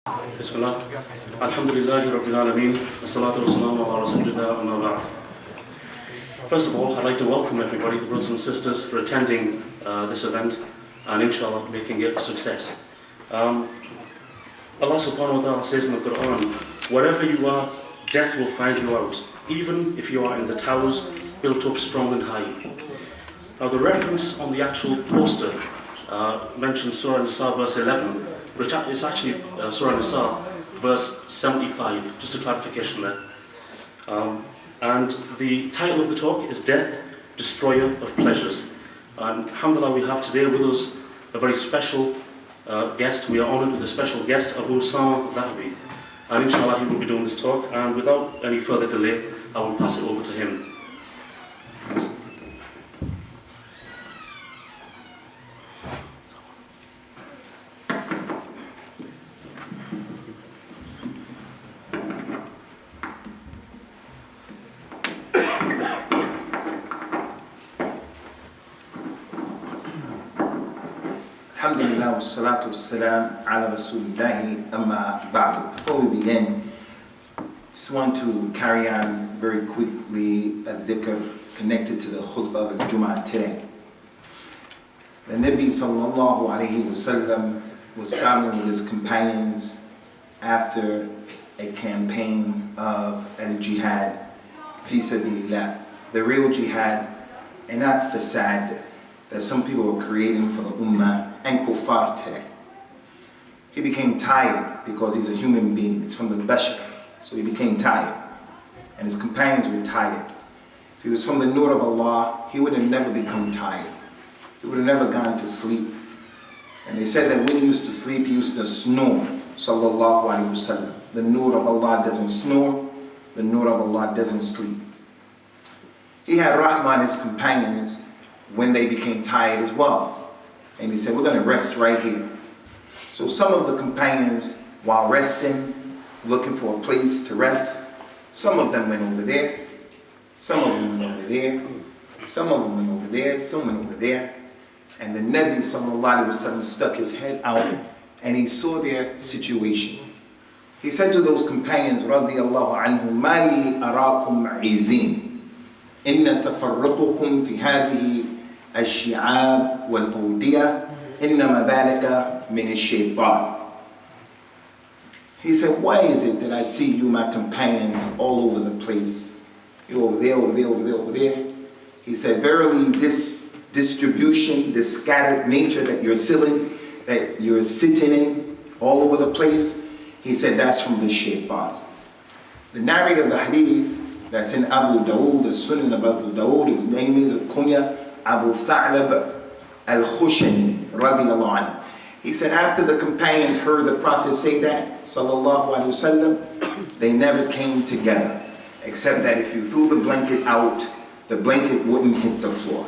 Bismillah. Alhamdulillahi Rabbil Alameen. Wassalatu wassalamu ala Rasulillah amma ba'd. First of all, I'd like to welcome everybody, the brothers and sisters, for attending this event and inshallah making it a success. Allah subhanahu wa ta'ala says in the Quran, wherever you are, death will find you out, even if you are in the towers built up strong and high. Now the reference on the actual poster mentions Surah An-Nisa verse 11, but it's actually Surah An-Nisa verse 75, just a clarification there. And the title of the talk is Death, Destroyer of Pleasures. And alhamdulillah, we have today with us a very special guest. We are honoured with a special guest, Usamah Ath-Thahabi. And inshallah he will be doing this talk, and without any further delay, I will pass it over to him. Alhamdulillah, wassalatu wassalam ala rasulillahi amma ba'du. Before we begin, just want to carry on very quickly a dhikr connected to the khutbah of Jum'ah today. The Nabi sallallahu alayhi wasallam was traveling with his companions after a campaign of al-jihad fi sabilillah, the real jihad, and not fasad that some people were creating for the ummah and kuffar today. He became tired because he's a human being. It's from the bashar. So he became tired. And his companions were tired. If he was from the nur of Allah, he would have never become tired. He would have never gone to sleep. And they said that when he used to sleep, he used to snore. Sallallahu alayhi wasallam. The nur of Allah doesn't snore. The nur of Allah doesn't sleep. He had rahmah on his companions when they became tired as well. And he said, we're going to rest right here. So some of the companions, while resting, looking for a place to rest, some of them went over there, some of them went over there, some of them went over there, some went over there. And the Nabi sallallahu alaihi wasallam stuck his head out and he saw their situation. He said to those companions, radiyallahu anhum, mali arakum izin, inna tafarruqukum fi hadhihi الشعاب والأودية إنما ذلك من الشيطان. He said, why is it that I see you, my companions, all over the place? You're over there, over there, over there, over there. He said, verily this distribution, this scattered nature that you're sitting in all over the place, he said, that's from the shaitan. The narrator of the hadith that's in Abu Dawood, the Sunnah of Abu Dawood, his name is Kunya Abu Tha'lab al-Khushani radiyallahu anhu. He said after the companions heard the Prophet say that, sallallahu alayhi wasallam, they never came together, except that if you threw the blanket out, the blanket wouldn't hit the floor.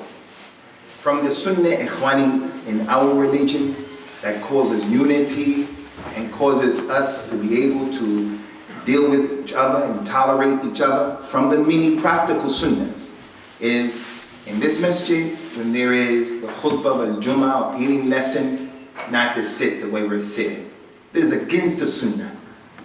From the Sunnah Ikhwani in our religion that causes unity and causes us to be able to deal with each other and tolerate each other, from the many practical sunnahs is in this masjid, when there is the khutbah of al-Jum'ah or eating lesson, not to sit the way we're sitting. This is against the sunnah.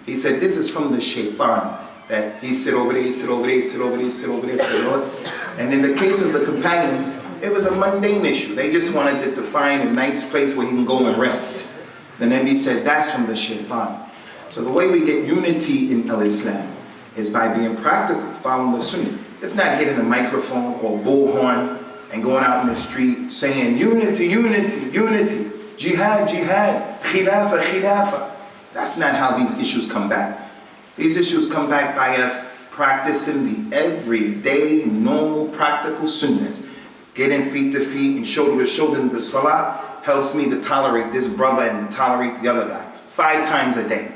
He said this is from the shaitan, that he sit over there, he sit over there, he sit over there, he sit over there, sit over there. And in the case of the companions, it was a mundane issue. They just wanted to find a nice place where he can go and rest. The Nabi said that's from the shaitan. So the way we get unity in al-Islam is by being practical, following the sunnah. It's not getting a microphone or bullhorn and going out in the street saying unity, unity, unity, jihad, jihad, khilafa, khilafa. That's not how these issues come back. These issues come back by us practicing the everyday, normal, practical sunnahs. Getting feet to feet and shoulder to shoulder in the salah helps me to tolerate this brother and to tolerate the other guy 5 times a day.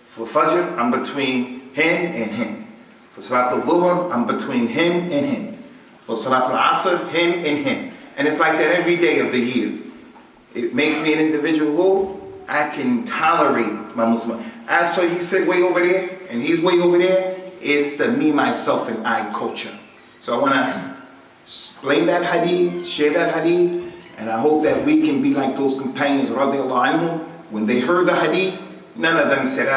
For Fajr, I'm between him and him. For Salat al-Dhuhr, I'm between him and him. For Salat al-Asr, him and him. And it's like that every day of the year. It makes me an individual who I can tolerate my Muslim. And so he said way over there, and he's way over there. It's the me, myself, and I culture. So I want to explain that hadith, share that hadith, and I hope that we can be like those companions, radiallahu anhum, when they heard the hadith, None of them said,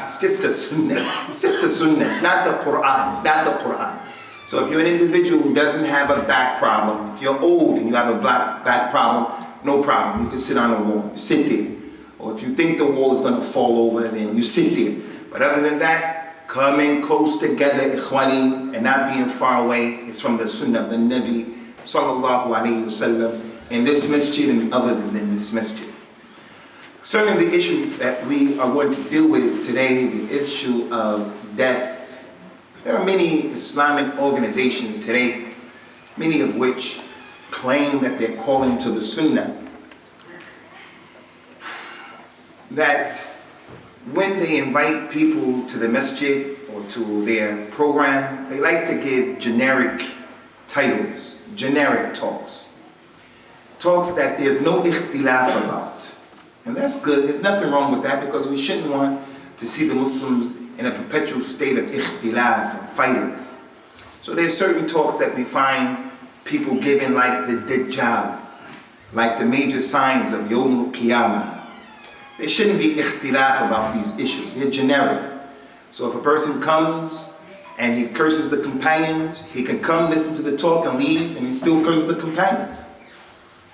it's just a sunnah. It's just a sunnah. It's not the Quran. It's not the Quran. So if you're an individual who doesn't have a back problem, if you're old and you have a back problem, no problem. You can sit on a wall. You sit there. Or if you think the wall is going to fall over, then you sit there. But other than that, coming close together, ikhwani, and not being far away is from the sunnah of the Nabi sallallahu alayhi wasallam in this masjid and other than this masjid. Concerning the issue that we are going to deal with today, the issue of death, there are many Islamic organizations today, many of which claim that they're calling to the Sunnah, that when they invite people to the masjid or to their program, they like to give generic titles, generic talks. Talks that there's no ikhtilaf about. And that's good. There's nothing wrong with that, because we shouldn't want to see the Muslims in a perpetual state of ikhtilaf and fighting. So there's certain talks that we find people giving, like the Dajjal, like the major signs of Yawm al-Qiyamah. There shouldn't be ikhtilaf about these issues. They're generic. So if a person comes and he curses the companions, he can come listen to the talk and leave, and he still curses the companions.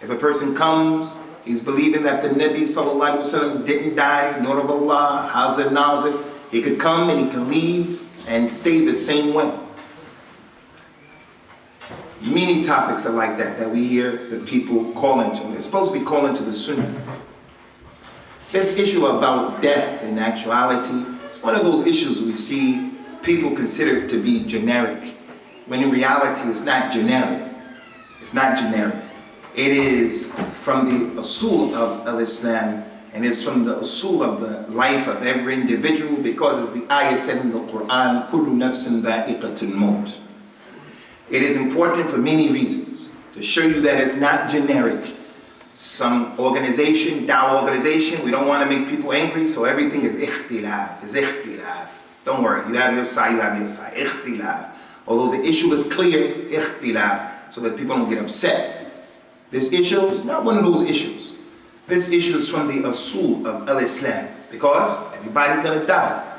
If a person comes, he's believing that the Nabi sallallahu alaihi wasallam didn't die, Nur of Allah, Hazir Nazir, he could come and he can leave and stay the same way. Many topics are like that we hear the people calling to. They're supposed to be calling to the Sunnah. This issue about death, in actuality, it's one of those issues we see people consider to be generic, when in reality it's not generic. It's not generic. It is from the usul of al-Islam, and it's from the usul of the life of every individual, because as the ayah said in the Quran, kullu nafsin dha'iqatul maut. It is important for many reasons to show you that it's not generic. Some organization, dawah organization, we don't want to make people angry, so everything is ikhtilaf, is ikhtilaf. Don't worry, you have your side, you have your side, ikhtilaf. Although the issue is clear, ikhtilaf, so that people don't get upset. This issue is not one of those issues. This issue is from the usul of al-Islam, because everybody's going to die.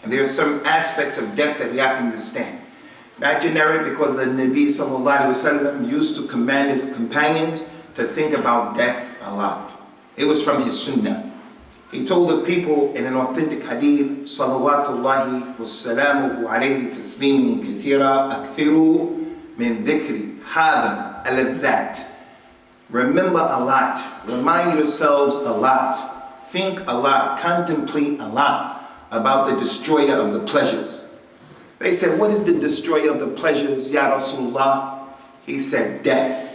And there are some aspects of death that we have to understand. It's not generic, because the Nabi sallallahu alaihi wasallam used to command his companions to think about death a lot. It was from his sunnah. He told the people in an authentic hadith, salawatullahi wassalamuhu alayhi taslimun kathira akthiru min dhikri hadam al-dhat. Remember a lot, remind yourselves a lot, think a lot, contemplate a lot about the destroyer of the pleasures. They said, what is the destroyer of the pleasures, Ya Rasulullah? He said, death.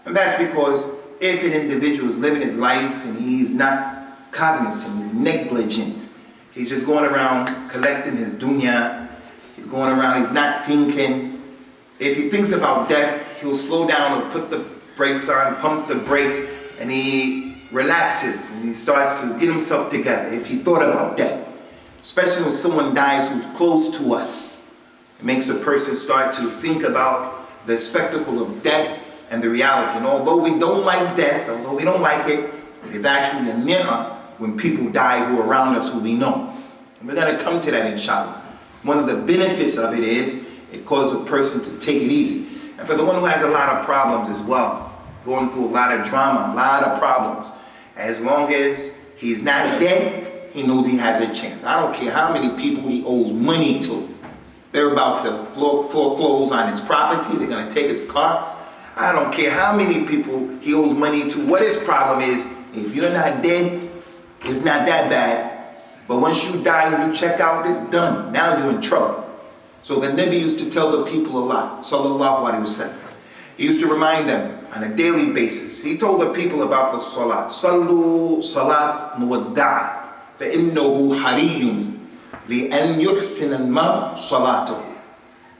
And that's because if an individual is living his life and he's not cognizant, he's negligent, he's just going around collecting his dunya, he's going around, he's not thinking. If he thinks about death, he'll slow down or put the brakes on, pump the brakes, and he relaxes and he starts to get himself together. If he thought about death, especially when someone dies who's close to us, it makes a person start to think about the spectacle of death and the reality. And although we don't like death, although we don't like it, it is actually a ni'mah when people die who are around us, who we know. And we're going to come to that, inshallah. One of the benefits of it is it causes a person to take it easy. And for the one who has a lot of problems as well, going through a lot of drama, a lot of problems, as long as he's not dead, he knows he has a chance. I don't care how many people he owes money to. They're about to foreclose on his property. They're going to take his car. I don't care how many people he owes money to. What his problem is, if you're not dead, it's not that bad. But once you die and you check out, it's done. Now you're in trouble. So the Nabi used to tell the people a lot, sallallahu alaihi wasallam. He used to remind them on a daily basis. He told the people about the salat. Sallu salat muwadda'a فَإِنَّهُ حَرِيٌّ لِأَنْ يُحْسِنَ الْمَرْءُ صَلَاتُهُ.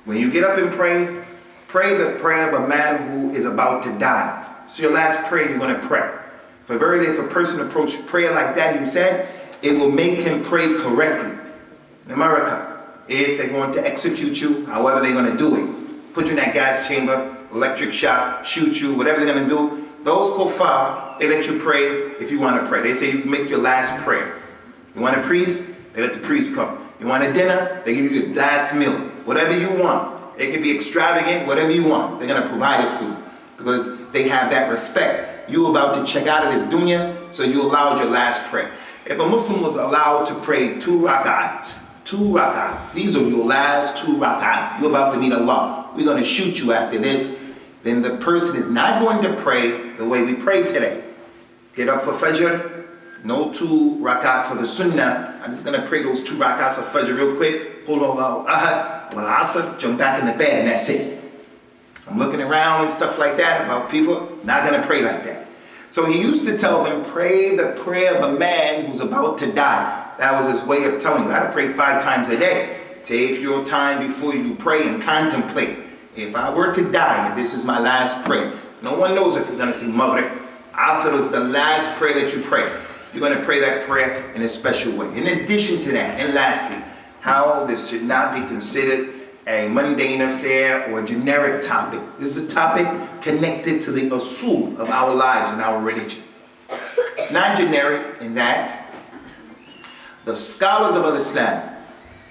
When you get up and pray, pray the prayer of a man who is about to die. So your last prayer you're going to pray. For verily, if a person approached prayer like that, he said, it will make him pray correctly. In America, if they're going to execute you, however they're going to do it, put you in that gas chamber, electric shock, shoot you, whatever they're going to do, those kuffar, they let you pray if you want to pray. They say you make your last prayer. You want a priest? They let the priest come. You want a dinner? They give you your last meal. Whatever you want. It can be extravagant, whatever you want. They're going to provide it for you because they have that respect. You're about to check out of this dunya, so you allowed your last prayer. If a Muslim was allowed to pray 2 rak'at, these are your last 2 rak'at. You're about to meet Allah. We're going to shoot you after this. Then the person is not going to pray the way we pray today. Get up for Fajr, no 2 rak'at for the Sunnah. I'm just going to pray those 2 rak'ats of Fajr real quick. Qul Allahu Ahad, wal Asr, jump back in the bed, and that's it. I'm looking around and stuff like that about people, not going to pray like that. So he used to tell them, pray the prayer of a man who's about to die. That was his way of telling you how to pray 5 times a day. Take your time before you pray and contemplate. If I were to die, this is my last prayer. No one knows if you're going to say Maghrib. Asr is the last prayer that you pray. You're going to pray that prayer in a special way. In addition to that, and lastly, how this should not be considered a mundane affair or a generic topic. This is a topic connected to the usul of our lives and our religion. It's not generic in that the scholars of Islam,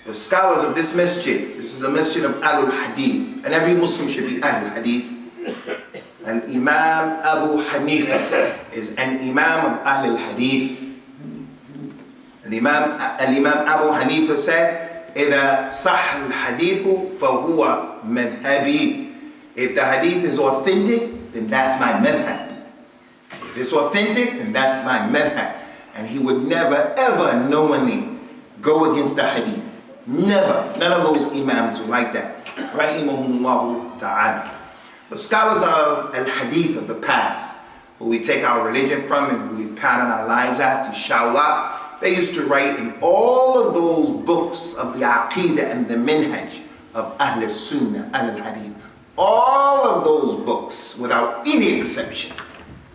the scholars of this masjid, this is a masjid of Ahlul Hadith, and every Muslim should be Ahlul Hadith. And Imam Abu Hanifa is an Imam of Ahlul Hadith. And Imam Abu Hanifa said, إذا صح الحديث فهو مذهبي. If the hadith is authentic, then that's my madhab. If it's authentic, then that's my madhab. And he would never ever knowingly go against the hadith. Never. None of those imams were like that. Rahimahumullah ta'ala. The scholars of al-hadith of the past, who we take our religion from and who we pattern our lives after, inshallah, they used to write in all of those books of the Aqidah and the Minhaj of Ahl Sunnah, Ahl Hadith. All of those books, without any exception,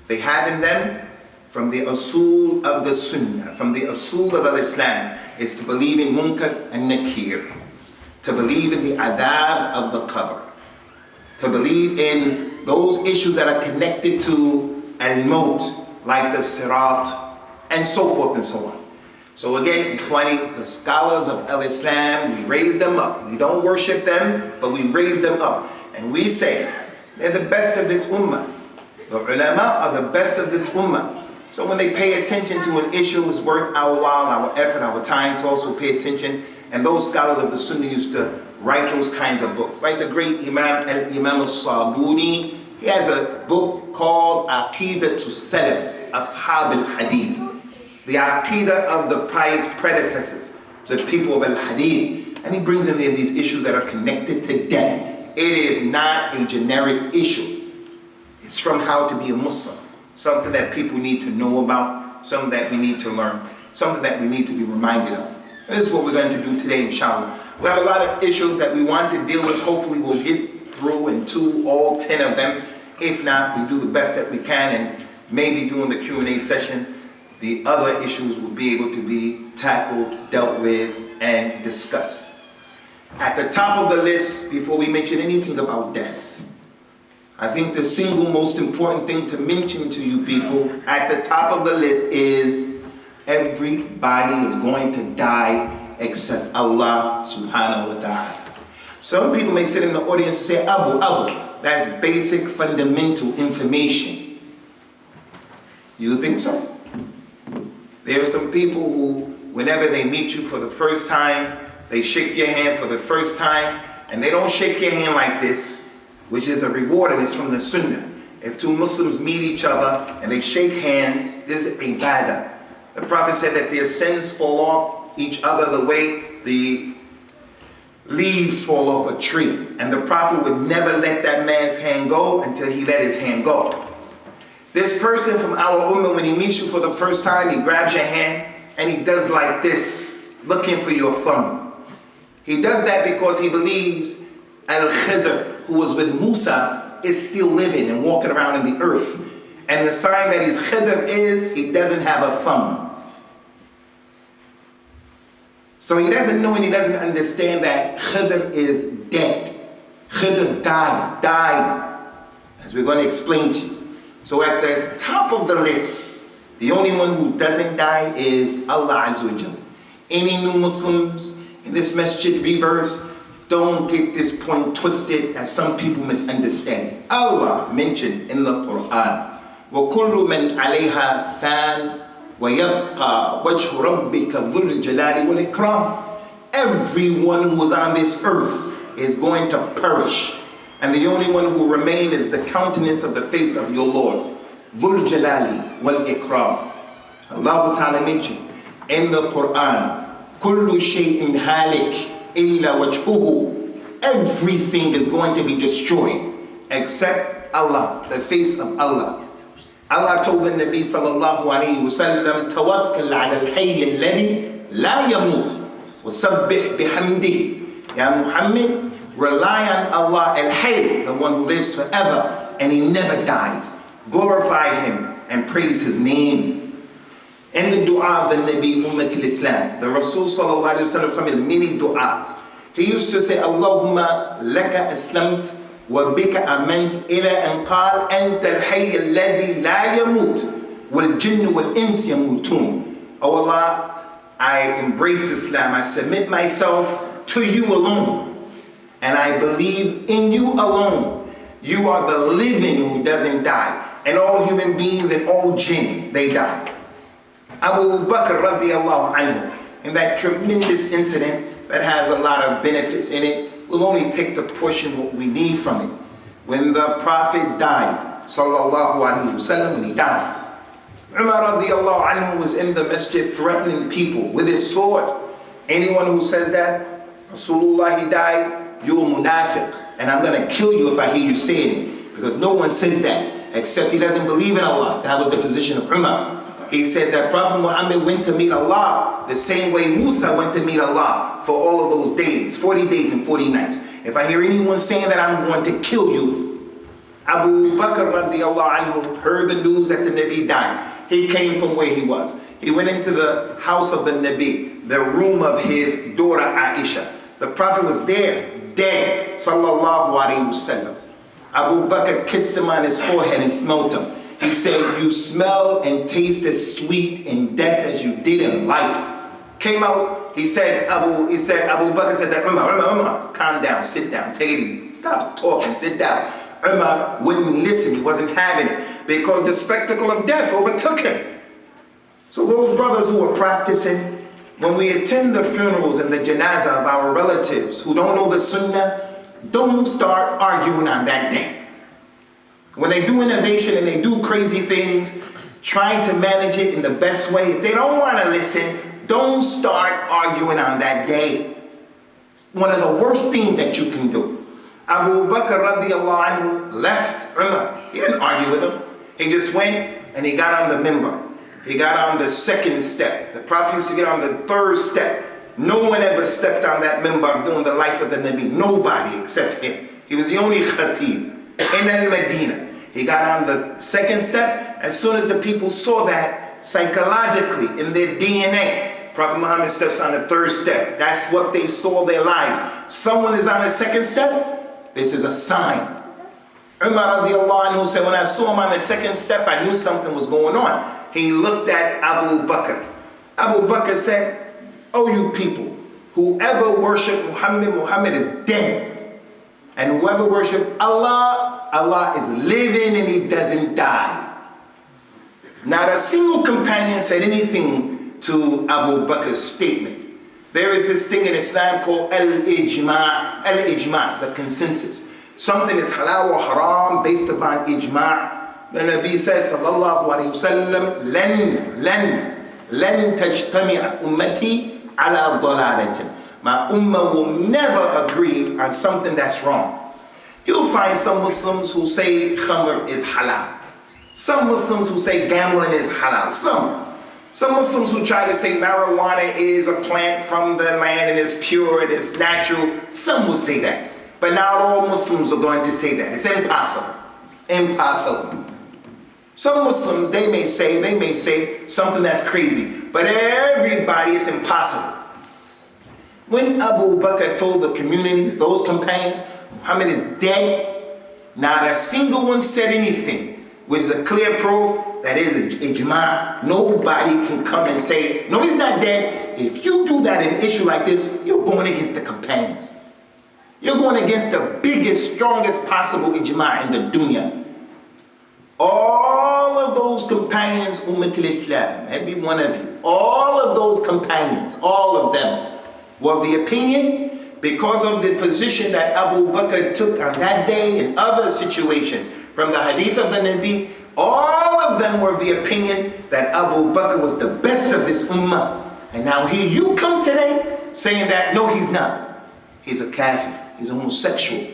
they have in them from the usul of the Sunnah, from the usul of Islam, is to believe in Munkar and Nakir, to believe in the adab of the qabr, to believe in those issues that are connected to al-maut, like the sirat, and so forth and so on. So again, Ikhwani, the scholars of al-Islam, we raise them up. We don't worship them, but we raise them up. And we say, they're the best of this ummah. The ulama are the best of this ummah. So when they pay attention to an issue, it's worth our while, our effort, our time to also pay attention. And those scholars of the Sunnah used to write those kinds of books. Like the great Imam al-Sabuni, he has a book called Aqidah to Salaf, Ashab al-Hadith. The Aqidah of the pious predecessors, the people of al-Hadith. And he brings in there these issues that are connected to death. It is not a generic issue. It's from how to be a Muslim. Something that people need to know about, something that we need to learn, something that we need to be reminded of. And this is what we're going to do today, inshallah. We have a lot of issues that we want to deal with. Hopefully we'll get through into all 10 of them. If not, we do the best that we can, and maybe during the Q&A session, the other issues will be able to be tackled, dealt with, and discussed. At the top of the list, before we mention anything about death, I think the single most important thing to mention to you people at the top of the list is everybody is going to die except Allah subhanahu wa ta'ala. Some people may sit in the audience and say, Abu, that's basic fundamental information. You think so? There are some people who, whenever they meet you for the first time, they shake your hand for the first time, and they don't shake your hand like this, which is a reward, and it's from the Sunnah. If 2 Muslims meet each other and they shake hands, this is ibadah. The Prophet said that their sins fall off each other the way the leaves fall off a tree. And the Prophet would never let that man's hand go until he let his hand go. This person from our ummah, when he meets you for the first time, he grabs your hand and he does like this, looking for your thumb. He does that because he believes Al-Khidr, who was with Musa, is still living and walking around in the earth. And the sign that he's Khidr is, he doesn't have a thumb. So he doesn't know and he doesn't understand that Khidr is dead. Khidr died, as we're going to explain to you. So at the top of the list, the only one who doesn't die is Allah Azza wa Jalla. Any new Muslims in this masjid reverse, don't get this point twisted as some people misunderstand it. Allah mentioned in the Quran, وَكُلُّ مَنْ عَلَيْهَا فَانٍ وَيَبْقَى وَجْهُ رَبِّكَ ذُو الْجَلَالِ وَالْإِكْرَامِ. Everyone who is on this earth is going to perish, and the only one who will remain is the countenance of the face of your Lord. ذُو الْجَلَالِ وَالْإِكْرَامِ. Allah Ta'ala mentioned in the Quran, كُلُّ شَيْءٍ هَالِكٍ إِلَّا وَجْهُهُ. Everything is going to be destroyed except Allah, the face of Allah. Allah told the Nabi sallallahu alayhi wa sallam, tawakkal ala al-hayy alladhi la yamut wa sabbih bihamdihi. Ya Muhammad, rely on Allah al-hayy, the one who lives forever and he never dies. Glorify him and praise his name. In the dua of the Nabi Ummat al-Islam, the Rasul sallallahu alayhi wa sallam, from his many dua, he used to say, Allahumma laka aslamt وَبِكَ أَمَنْتْ إِلَىٰ أَنْ قَالَ أَنْتَ الْحَيِّ الَّذِي لَا يَمُوتُ وَالْجِنُّ وَالْإِنسِ يَمُوتُونَ. Oh Allah, I embrace Islam. I submit myself to you alone. And I believe in you alone. You are the living who doesn't die. And all human beings and all jinn, they die. Abu Bakr radiallahu anhu, in that tremendous incident that has a lot of benefits in it, we'll only take the portion what we need from it. When the Prophet died, sallallahu alaihi wasallam, when he died, Umar radiallahu anhu was in the masjid threatening people with his sword. Anyone who says that, Rasulullah, he died, you're a munafiq, and I'm going to kill you if I hear you saying it. Because no one says that, except he doesn't believe in Allah. That was the position of Umar. He said that Prophet Muhammad went to meet Allah the same way Musa went to meet Allah for all of those days, 40 days and 40 nights. If I hear anyone saying that, I'm going to kill you. Abu Bakr radiallahu anhu heard the news that the Nabi died. He came from where he was. He went into the house of the Nabi, the room of his daughter Aisha. The Prophet was there, dead, sallallahu alayhi wasallam. Abu Bakr kissed him on his forehead and smelled him. He said, you smell and taste as sweet in death as you did in life. Came out, Abu Bakr said that, Umar, calm down, sit down, take it easy. Stop talking, sit down. Umar wouldn't listen, he wasn't having it, because the spectacle of death overtook him. So those brothers who are practicing, when we attend the funerals and the janazah of our relatives who don't know the Sunnah, don't start arguing on that day. When they do innovation and they do crazy things, trying to manage it in the best way, if they don't want to listen, don't start arguing on that day. It's one of the worst things that you can do. Abu Bakr radiallahu anhu left Umar. He didn't argue with him. He just went and he got on the minbar. He got on the second step. The Prophet used to get on the third step. No one ever stepped on that minbar during the life of the Nabi. Nobody except him. He was the only khatib in Medina. He got on the second step. As soon as the people saw that, psychologically, in their DNA, Prophet Muhammad steps on the third step. That's what they saw their lives. Someone is on the second step, this is a sign. Umar radiallahu anhu said, when I saw him on the second step, I knew something was going on. He looked at Abu Bakr. Abu Bakr said, oh you people, whoever worship Muhammad, Muhammad is dead. And whoever worship Allah, Allah is living and he doesn't die. Not a single companion said anything to Abu Bakr's statement. There is this thing in Islam called al-ijma', the consensus. Something is halal or haram based upon ijma'. The Nabi says, sallallahu alayhi wa sallam, lan tajtami'a ummati ala dalalatin. My ummah will never agree on something that's wrong. You'll find some Muslims who say khamr is halal. Some Muslims who say gambling is halal. Some Muslims who try to say marijuana is a plant from the land and is pure and is natural. Some will say that. But not all Muslims are going to say that. It's impossible. Impossible. Some Muslims, they may say something that's crazy. But everybody, it's impossible. When Abu Bakr told the community, those companions, Muhammad is dead, not a single one said anything which is a clear proof that it is ijma. Nobody can come and say, no, he's not dead. If you do that in an issue like this, you're going against the companions. You're going against the biggest, strongest possible ijma in the dunya. All of those companions, Ummat al-Islam, every one of you, all of those companions, all of them, were of the opinion, because of the position that Abu Bakr took on that day in other situations, from the hadith of the Nabi, all of them were of the opinion that Abu Bakr was the best of this ummah. And now here you come today saying that, no, he's not. He's a kafir, he's a homosexual.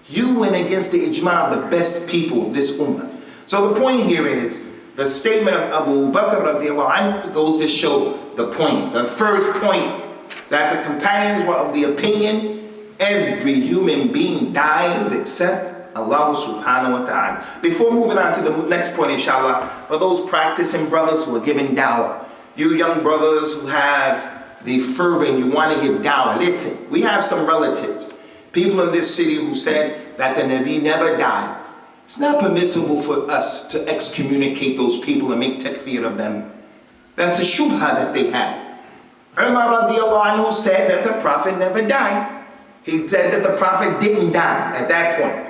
You went against the ijma of the best people of this ummah. So the point here is, the statement of Abu Bakr radiallahu anhu goes to show the point. The first point, that the companions were of the opinion, every human being dies except Allah subhanahu wa ta'ala. Before moving on to the next point, inshallah, for those practicing brothers who are giving dawah, you young brothers who have the fervor and you want to give dawah, listen, we have some relatives, people in this city who said that the Nabi never died. It's not permissible for us to excommunicate those people and make takfir of them. That's a shubha that they have. Umar radiallahu anhu said that the Prophet never died. He said that the Prophet didn't die at that point.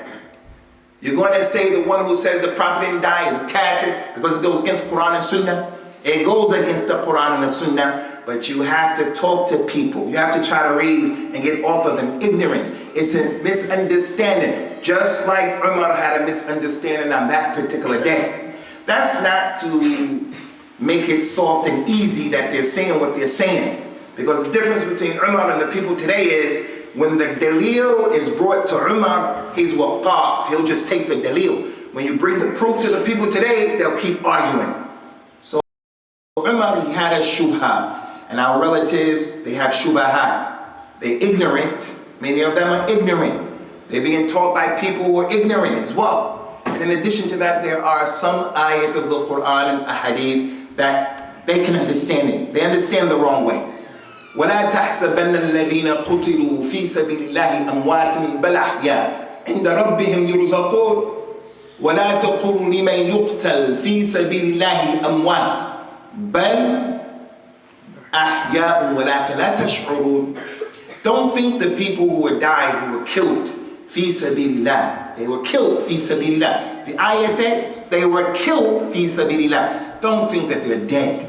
You're going to say the one who says the Prophet didn't die is a kafir because it goes against Quran and Sunnah? It goes against the Quran and the Sunnah, but you have to talk to people. You have to try to raise and get off of them ignorance. It's a misunderstanding, just like Umar had a misunderstanding on that particular day. That's not to make it soft and easy that they're saying what they're saying. Because the difference between Umar and the people today is, when the dalil is brought to Umar, he's waqaf. He'll just take the dalil. When you bring the proof to the people today, they'll keep arguing. So Umar, he had a shubha. And our relatives, they have shubahat. They're ignorant. Many of them are ignorant. They're being taught by people who are ignorant as well. And in addition to that, there are some ayat of the Quran and ahadith that they can understand it. They understand the wrong way. وَلَا تَحْسَبَنَّ الَّذِينَ قُتِلُوا فِي سَبِيلِ اللَّهِ أَمْوَاتٍ بَلْ أَحْيَاءٌ عِنْدَ رَبِّهِمْ يُرْزَقُونَ وَلَا تَقُولُوا لِمَنْ يُقْتَلْ فِي سَبِيلِ اللَّهِ أَمْوَاتٍ بَلْ أَحْيَاءٌ وَلَكِنْ لَا تَشْعُرُونَ. Don't think the people who were died, who were killed, فِي سَبِيلِ اللَّهِ, they were killed, فِي سَبِيلِ اللَّهِ. The ayah said they were killed, فِي سَبِيلِ اللَّهِ. Don't think that they're dead,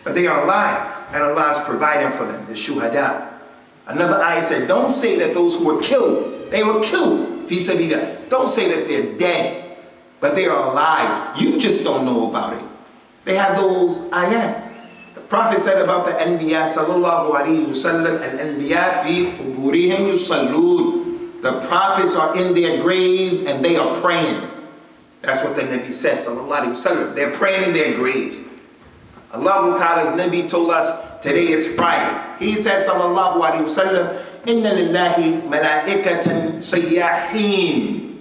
but they are alive, and Allah is providing for them, the shuhada. Another ayah said, don't say that those who were killed, they were killed, fi sabilillah. Don't say that they're dead, but they are alive. You just don't know about it. They have those ayat. The Prophet said about the anbiya, sallallahu alayhi wa sallam, al-anbiya fi quburihim yusallun. The prophets are in their graves and they are praying. That's what the Nabi said, sallallahu alayhi wa sallam. They're praying in their graves. Allah Ta'ala's Nabi told us today is Friday. He said, sallallahu alayhi wa sallam, inna lillahi malaikatan sayyahin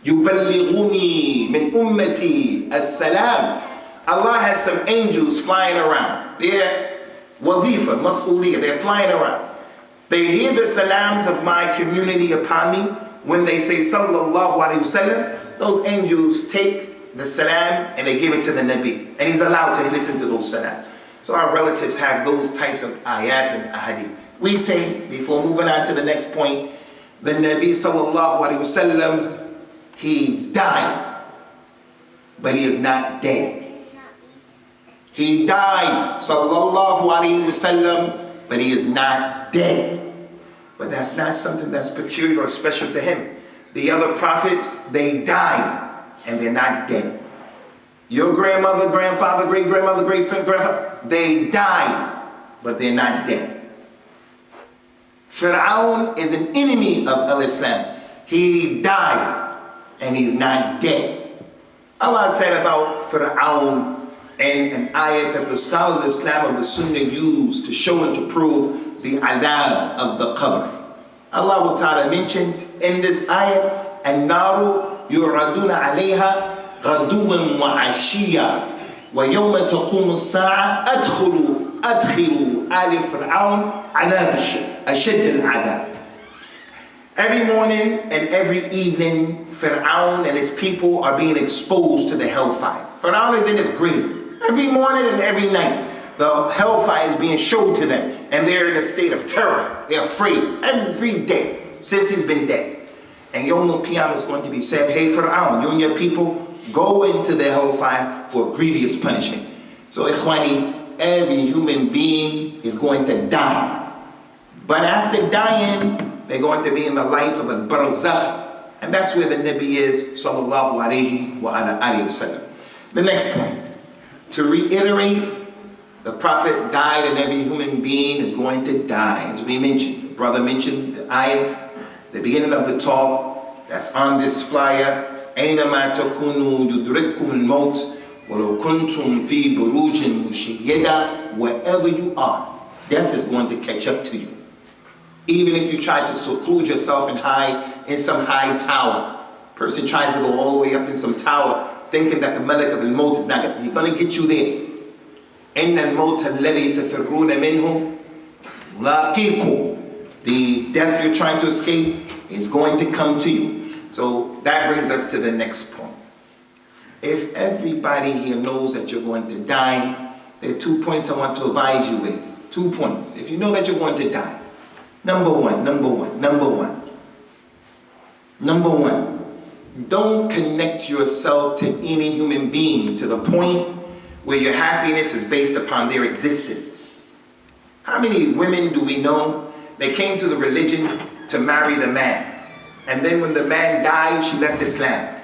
yuballighuni min ummati as-salam. Allah has some angels flying around. They're wazifa, mas'uliyah, they're flying around. They hear the salams of my community upon me. When they say sallallahu alayhi wa sallam, those angels take the salam and they give it to the Nabi. And he's allowed to listen to those salam. So our relatives have those types of ayat and ahadith. We say, before moving on to the next point, the Nabi sallallahu alayhi wa sallam, he died, but he is not dead. He died, sallallahu alayhi wa sallam, but he is not dead. But that's not something that's peculiar or special to him. The other prophets, they died, and they're not dead. Your grandmother, grandfather, great-grandmother, great-grandfather, they died, but they're not dead. Fir'aun is an enemy of Al-Islam. He died, and he's not dead. Allah said about Fir'aun, and an ayat that the scholars of Islam of the Sunnah use to show and to prove the adab of the qabr. Allah Ta'ala mentioned in this ayat, النار يعرضون عليها غدوا وعشيا ويوم تقوم الساعة أدخلوا آل فرعون عذاب أشد العذاب. Every morning and every evening, Fir'aun and his people are being exposed to the hellfire. Fir'aun is in his grave. Every morning and every night, the hellfire is being showed to them, and they're in a state of terror. They're afraid every day since he's been dead. And Yawm al-Qiyamah is going to be said, hey Fir'aun, you and your people, go into the hellfire for grievous punishment. So Ikhwani, every human being is going to die. But after dying, they're going to be in the life of a Barzakh. And that's where the Nabi is, sallallahu alayhi wa sallam. The next point, to reiterate, the Prophet died and every human being is going to die. As we mentioned, the brother mentioned the ayah, the beginning of the talk, that's on this flyer. أَيْنَمَا تَكُونُوا يُدْرِكْكُمُ الْمَوْتِ وَلَوْ كُنْتُمْ فِي بُرُوجٍ مُشَيَّدَةٍ. Wherever you are, death is going to catch up to you. Even if you try to seclude yourself in some high tower. Person tries to go all the way up in some tower, thinking that the Malik of al-Maut is not going to get you there. إِنَّ الْمَوْتَ الَّذِي تَفِرُّونَ مِنْهُ مُلَاقِيكُمْ. The death you're trying to escape is going to come to you. So that brings us to the next point. If everybody here knows that you're going to die, there are 2 points I want to advise you with. 2 points. If you know that you're going to die, Number one, don't connect yourself to any human being to the point where your happiness is based upon their existence. How many women do we know, they came to the religion to marry the man, and then when the man died, she left Islam?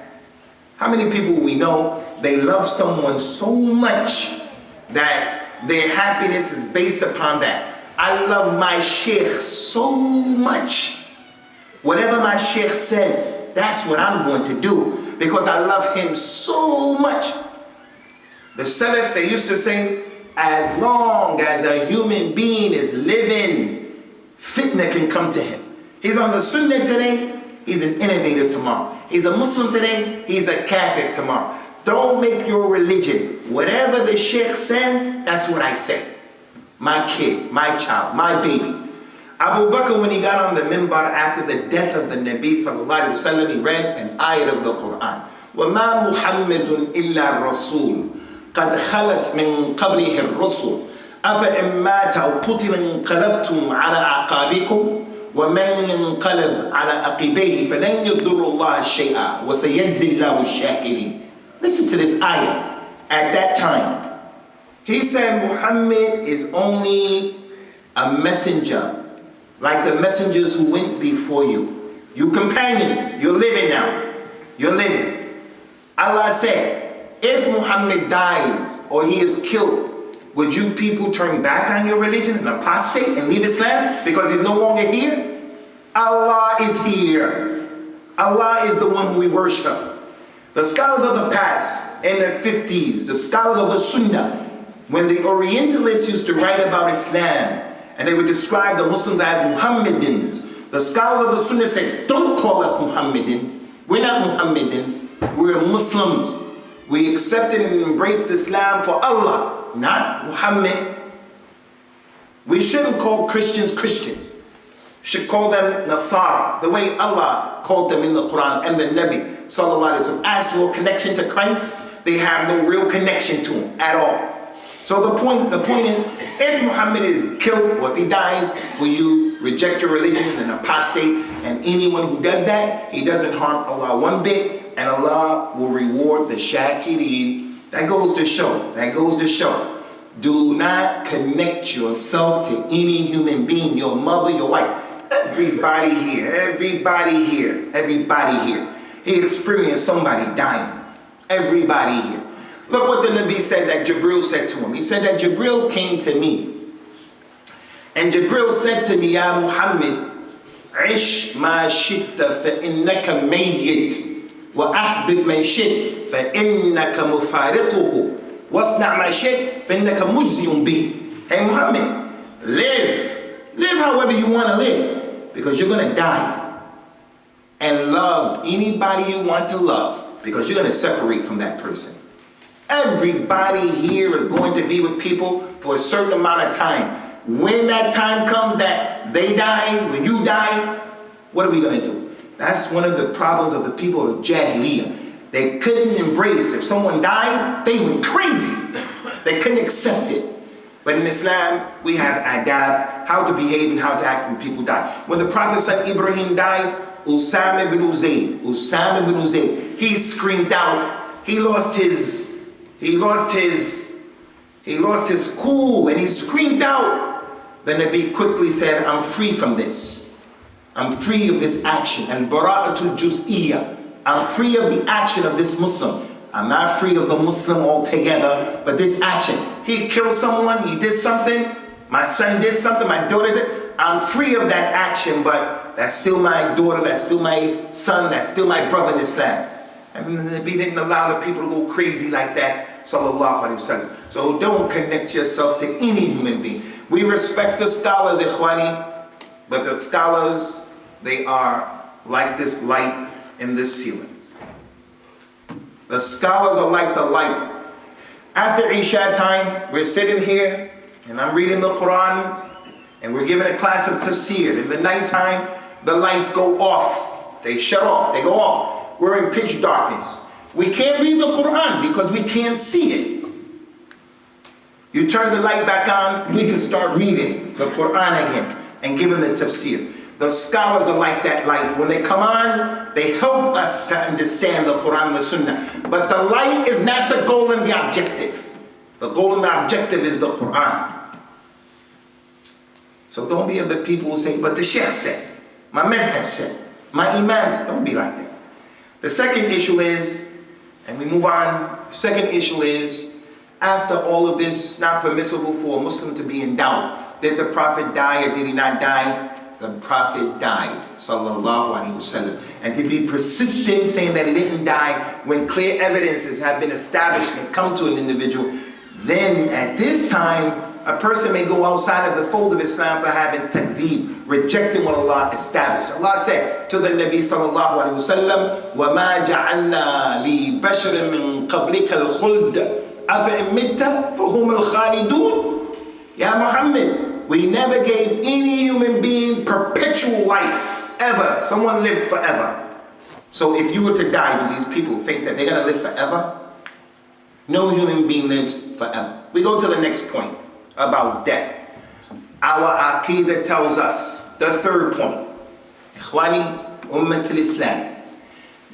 How many people we know, they love someone so much that their happiness is based upon that? I love my Sheikh so much. Whatever my Sheikh says, that's what I'm going to do because I love him so much. The Salaf, they used to say, as long as a human being is living, fitna can come to him. He's on the Sunnah today, he's an innovator tomorrow. He's a Muslim today, he's a Kafir tomorrow. Don't make your religion, whatever the Sheikh says, that's what I say. My kid, my child, my baby. Abu Bakr, when he got on the minbar after the death of the Nabi sallallahu alaihi wasallam, he read an ayat of the Quran. وَمَا مُحَمَّدٌ إِلَّا الرَّسُولُ قَدْ خَلَتْ مِنْ قَبْلِهِ الرُّسُلُ أَفَإِنْ مَاتَ أَوْ قُتِلَ انقَلَبْتُمْ عَلَى أَعْقَابِكُمْ وَمَنْ ينقلب على عقبيه فلن يضر الله شيئا وسيجزي الله الشاكرين. Listen to this ayah. At that time, he said Muhammad is only a messenger, like the messengers who went before you. You companions, you're living now. You're living. Allah said, if Muhammad dies or he is killed, would you people turn back on your religion and apostate and leave Islam because he's no longer here? Allah is here. Allah is the one who we worship. The scholars of the past, in the 50s, the scholars of the Sunnah, when the Orientalists used to write about Islam and they would describe the Muslims as Muhammadans, the scholars of the Sunnah said, don't call us Muhammadans. We're not Muhammadans. We're Muslims. We accepted and embraced Islam for Allah, not Muhammad. We shouldn't call Christians Christians. We should call them Nasara, the way Allah called them in the Quran and the Nabi sallallahu alaihi wasallam. As for connection to Christ, they have no real connection to him at all. So the point is, if Muhammad is killed or if he dies, will you reject your religion and apostate? And anyone who does that, he doesn't harm Allah one bit, and Allah will reward the shakirin. That goes to show. Do not connect yourself to any human being, your mother, your wife. Everybody here, he experienced somebody dying. Everybody here. Look what the Nabi said that Jibril said to him. He said that Jibril came to me. And Jibril said to me, Ya Muhammad, عِشْ مَا شِئْتَ فَإِنَّكَ مَيِّتٌ وَأَحْبِبْ مَنْ شِئْتَ فَإِنَّكَ مُفَارِقُهُ وَاصْنَعْ مَا شِئْتَ فَإِنَّكَ مُجْزِيٌ بِهِ. Hey Muhammad, live however you want to live, because you're going to die. And love anybody you want to love, because you're going to separate from that person. Everybody here is going to be with people for a certain amount of time. When that time comes that they die, when you die, what are we going to do? That's one of the problems of the people of Jahiliyyah. They couldn't embrace, if someone died, they went crazy. They couldn't accept it. But in Islam, we have adab, how to behave and how to act when people die. When the Prophet's son Ibrahim died, Usamah ibn Zayd, he screamed out. He lost his cool, and he screamed out. The Nabi quickly said, I'm free from this. I'm free of this action. And bara'atul juz'iyya. I'm free of the action of this Muslim. I'm not free of the Muslim altogether, but this action. He killed someone, he did something, my son did something, my daughter did. I'm free of that action, but that's still my daughter, that's still my son, that's still my brother in Islam. And the Nabi didn't allow the people to go crazy like that, sallallahu alaihi wasallam. So don't connect yourself to any human being. We respect the scholars, ikhwani, but the scholars, they are like this light in this ceiling. The scholars are like the light. After Isha time, we're sitting here, and I'm reading the Quran, and we're giving a class of tafsir. In the nighttime, the lights go off. They shut off, they go off. We're in pitch darkness. We can't read the Quran because we can't see it. You turn the light back on, we can start reading the Quran again and giving the tafsir. The scholars are like that light. When they come on, they help us to understand the Quran and the Sunnah. But the light is not the goal and the objective. The goal and the objective is the Quran. So don't be of the people who say, but the Sheikh said, my madhab said, my imam said. Don't be like that. The second issue is, and we move on, second issue is, after all of this, it's not permissible for a Muslim to be in doubt. Did the Prophet die or did he not die? The Prophet died, sallallahu alaihi wasallam. And to be persistent saying that he didn't die when clear evidences have been established and come to an individual, then at this time, a person may go outside of the fold of Islam for having takdeeb, rejecting what Allah established. Allah said to the Nabi sallallahu alaihi wasallam, وَمَا جَعَلْنَا لِبَشَرٍ مِّن قَبْلِكَ الْخُلْدَ أَفَإِن مِتَّ فَهُمُ الْخَالِدُونَ. Ya Muhammad, we never gave any human being perpetual life, ever. Someone lived forever. So if you were to die, do these people think that they're going to live forever? No human being lives forever. We go to the next point about death. Our Aqidah tells us, the third point, Ikhwani, Ummat al-Islam,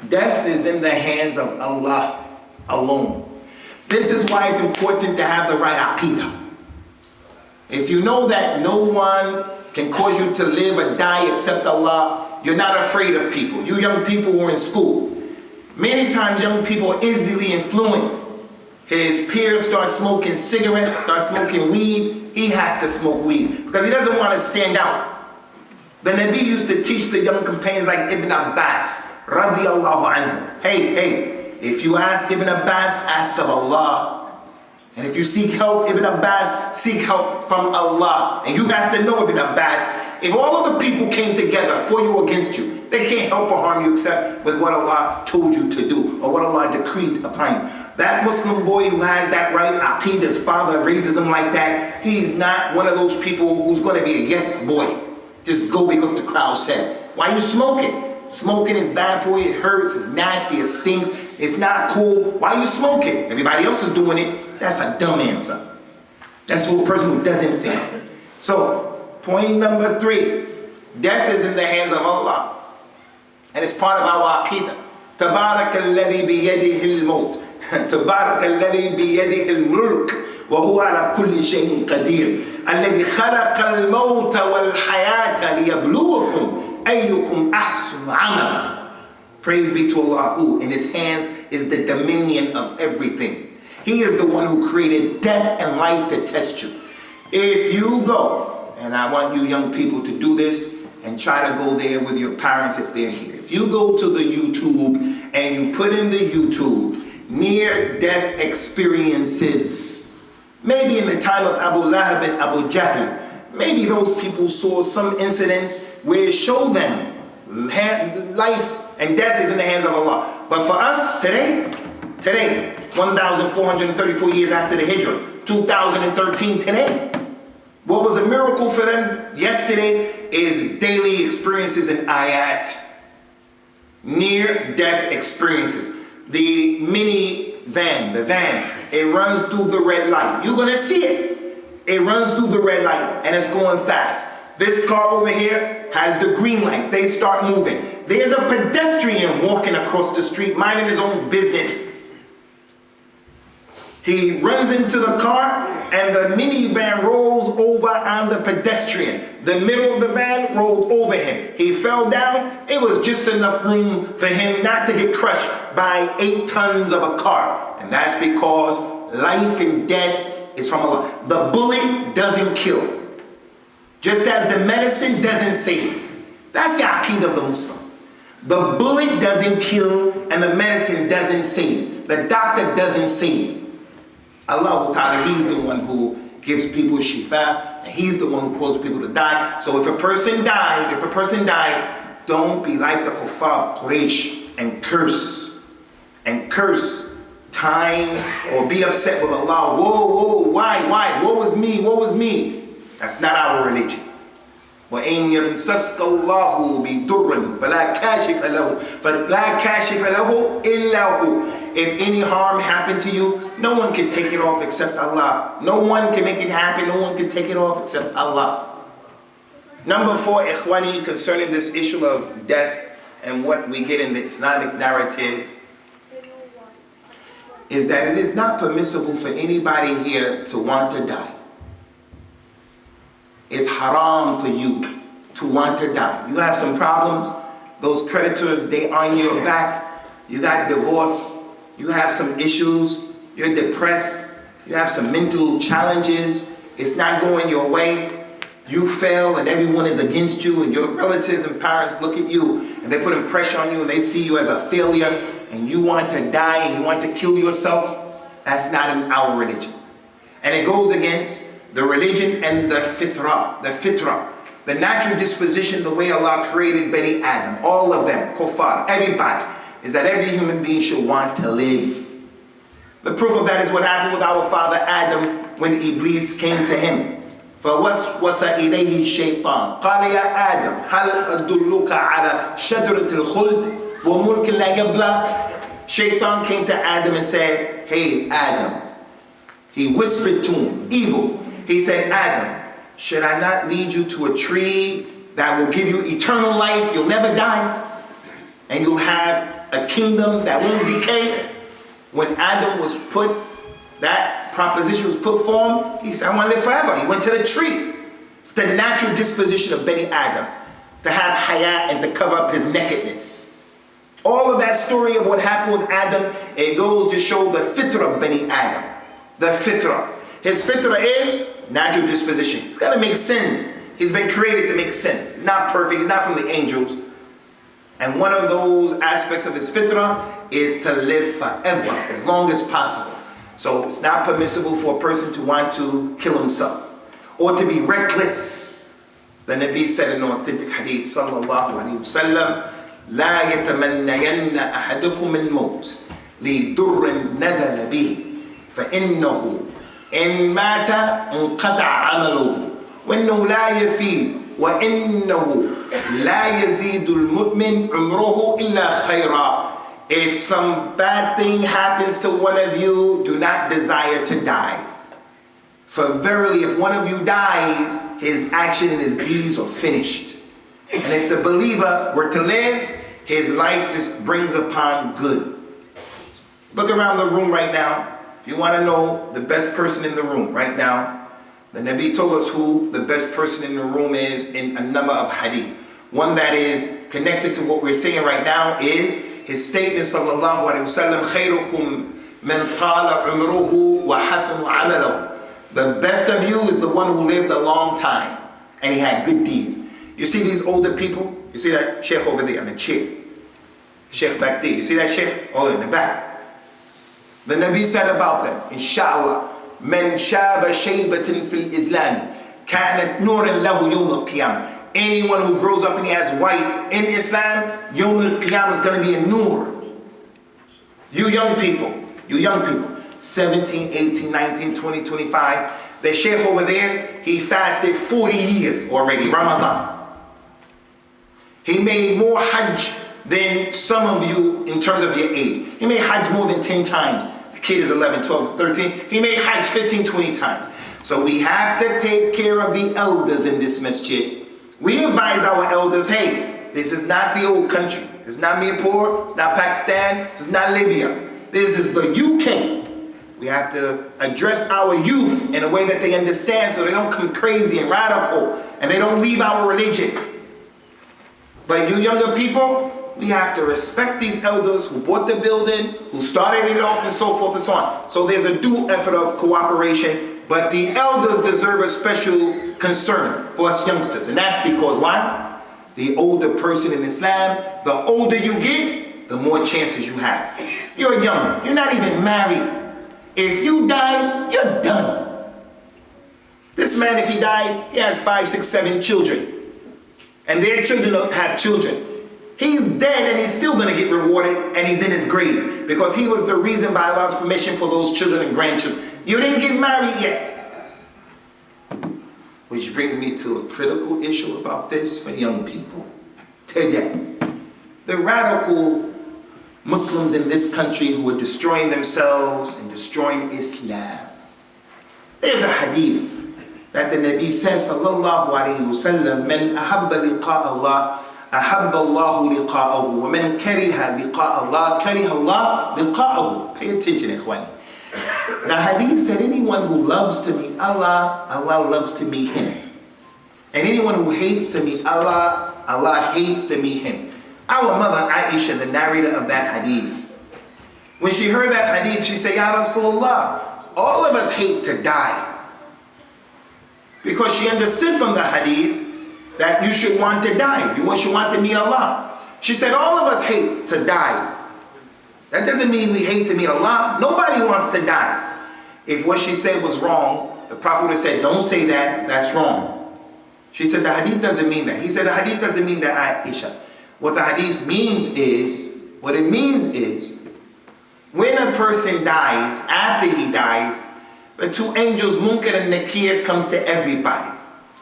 death is in the hands of Allah alone. This is why it's important to have the right Aqidah. If you know that no one can cause you to live or die except Allah, you're not afraid of people. You young people who are in school. Many times young people are easily influenced. His peers start smoking cigarettes, start smoking weed. He has to smoke weed because he doesn't want to stand out. The Nabi used to teach the young companions like Ibn Abbas, radiyallahu anhu. Hey, if you ask Ibn Abbas, ask of Allah. And if you seek help, Ibn Abbas, seek help from Allah. And you have to know, Ibn Abbas, if all of the people came together for you or against you, they can't help or harm you except with what Allah told you to do or what Allah decreed upon you. That Muslim boy who has that right aqeedah, his father raises him like that, he's not one of those people who's going to be a yes boy. Just go because the crowd said. Why are you smoking? Smoking is bad for you, it hurts, it's nasty, it stinks, it's not cool. Why are you smoking? Everybody else is doing it. That's a dumb answer. That's for a person who doesn't think. So, point number 3, death is in the hands of Allah. And it's part of our aqidah. تبارك الذي بيده الموت تبارك الذي بيده الملك وهو على كل شيء قدير الذي خلق الموت والحياة ليبلوكم أيكم أحسن عملا. Praise be to Allah, who in his hands is the dominion of everything. He is the one who created death and life to test you. If you go, and I want you young people to do this and try to go there with your parents if they're here. If you go to the YouTube and you put in the YouTube near-death experiences, maybe in the time of Abu Lahab and Abu Jahl, maybe those people saw some incidents where it showed them life and death is in the hands of Allah. But for us today, 1,434 years after the Hijrah, 2013 today, what was a miracle for them yesterday is daily experiences in ayat. Near-death experiences. The minivan, the van, it runs through the red light. You're gonna see it. It runs through the red light and it's going fast. This car over here has the green light. They start moving. There's a pedestrian walking across the street, minding his own business. He runs into the car and the minivan rolls over on the pedestrian. The middle of the van rolled over him. He fell down. It was just enough room for him not to get crushed by 8 tons of a car. And that's because life and death is from Allah. The bullet doesn't kill. Just as the medicine doesn't save. That's the aqeedah of the Muslim. The bullet doesn't kill and the medicine doesn't save. The doctor doesn't save. Allah Ta'ala, He's the one who gives people shifa, and He's the one who causes people to die. So if a person died, don't be like the kuffar of Quraysh and curse time or be upset with Allah. Whoa, why? Woe is me. That's not our religion. وَإِن يَمْسَسْكَ اللَّهُ بِضُرٍّ فَلَا كَاشِفَ لَهُ إِلَّا هُوَ. If any harm happened to you, no one can take it off except Allah. No one can make it happen. No one can take it off except Allah. Number 4, ikhwani, concerning this issue of death and what we get in the Islamic narrative, is that it is not permissible for anybody here to want to die. It's haram for you to want to die. You have some problems. Those creditors, they on your back. You got divorce. You have some issues. You're depressed. You have some mental challenges. It's not going your way. You fail and everyone is against you, and your relatives and parents look at you and they're putting pressure on you and they see you as a failure and you want to die and you want to kill yourself. That's not in our religion. And it goes against the religion and the fitrah, the natural disposition, the way Allah created Bani Adam, all of them, kuffar, everybody, is that every human being should want to live. The proof of that is what happened with our father Adam when Iblis came to him. فَوَسْوَسَ إِلَيْهِ الشَّيْطَانُ قَالَ يَا آدَمْ هَلْ أَدُلُّكَ عَلَى شَجَرَةِ الْخُلْدِ وَمُلْكٍ لَا يَبْلَى. Shaitan came to Adam and said, hey Adam. He whispered to him, evil. He said, Adam, should I not lead you to a tree that will give you eternal life? You'll never die. And you'll have a kingdom that won't decay. When Adam was put, that proposition was put for him, he said, I want to live forever. He went to the tree. It's the natural disposition of Bani Adam to have hayat and to cover up his nakedness. All of that story of what happened with Adam, it goes to show the fitrah of Bani Adam. The fitrah. His fitrah is natural disposition. He's got to make sins. He's been created to make sins. He's not perfect. He's not from the angels. And one of those aspects of his fitrah is to live forever, as long as possible. So it's not permissible for a person to want to kill himself or to be reckless. The Nabi said in an authentic hadith, sallallahu alayhi wa sallam, لا يتمنين أحدكم الموت لضر نزل به فإنه إن مات انقطع عمله وإنه لا يفيد وإنه لا يزيد المؤمن عمره إلا خيرا. If some bad thing happens to one of you, do not desire to die. For verily, if one of you dies, his action and his deeds are finished. And if the believer were to live, his life just brings upon good. Look around the room right now. If you want to know the best person in the room right now, the Nabi told us who the best person in the room is in a number of hadith. One that is connected to what we're saying right now is his statement, sallallahu alayhi wa sallam, خَيْرُكُمْ مَنْ قَالَ عُمْرُهُ وَحَسَنُ عَمَلَهُ. The best of you is the one who lived a long time and he had good deeds. You see these older people? You see that Sheikh over there on the chair? Sheikh back there. You see that Sheikh? Oh, in the back. The Nabi said about them, Inshallah, من شاب شيبة في الإسلام كانت نورا له يوم القيامة. Anyone who grows up and he has white in Islam, Yawm al-Qiyamah is going to be a nur. You young people, 17, 18, 19, 20, 25. The Sheikh over there, he fasted 40 years already, Ramadan. He made more Hajj than some of you in terms of your age. He made Hajj more than 10 times. The kid is 11, 12, 13. He made Hajj 15, 20 times. So we have to take care of the elders in this masjid. We advise our elders, hey, this is not the old country. It's not Myanmar, it's not Pakistan, it's not Libya. This is the UK. We have to address our youth in a way that they understand so they don't come crazy and radical and they don't leave our religion. But you younger people, we have to respect these elders who bought the building, who started it off, and so forth and so on. So there's a due effort of cooperation, but the elders deserve a special concern for us youngsters. And that's because why? The older person in Islam, the older you get, the more chances you have. You're young, you're not even married. If you die, you're done. This man, if he dies, he has 5, 6, 7 children. And their children have children. He's dead and he's still going to get rewarded, and he's in his grave because he was the reason by Allah's permission for those children and grandchildren. You didn't get married yet. Which brings me to a critical issue about this for young people today. The radical Muslims in this country who are destroying themselves and destroying Islam. There's a hadith that the Nabi says, sallallahu alayhi wa sallam, man ahabba liqa Allah, ahabba Allahu liqa'ahu, wa man kariha liqa Allah, kariha Allah liqa'ahu. Pay attention, ikhwani. The hadith said, anyone who loves to meet Allah, Allah loves to meet him. And anyone who hates to meet Allah, Allah hates to meet him. Our mother Aisha, the narrator of that hadith, when she heard that hadith, she said, Ya Rasulullah, all of us hate to die. Because she understood from the hadith that you should want to die. You should want to meet Allah. She said, all of us hate to die. That doesn't mean we hate to meet Allah. Nobody wants to die. If what she said was wrong, the Prophet would have said, don't say that, that's wrong. She said, the hadith doesn't mean that. He said, the hadith doesn't mean that, Aisha. What the hadith means is, what it means is, when a person dies, after he dies, the two angels, Munkar and Nakir, comes to everybody.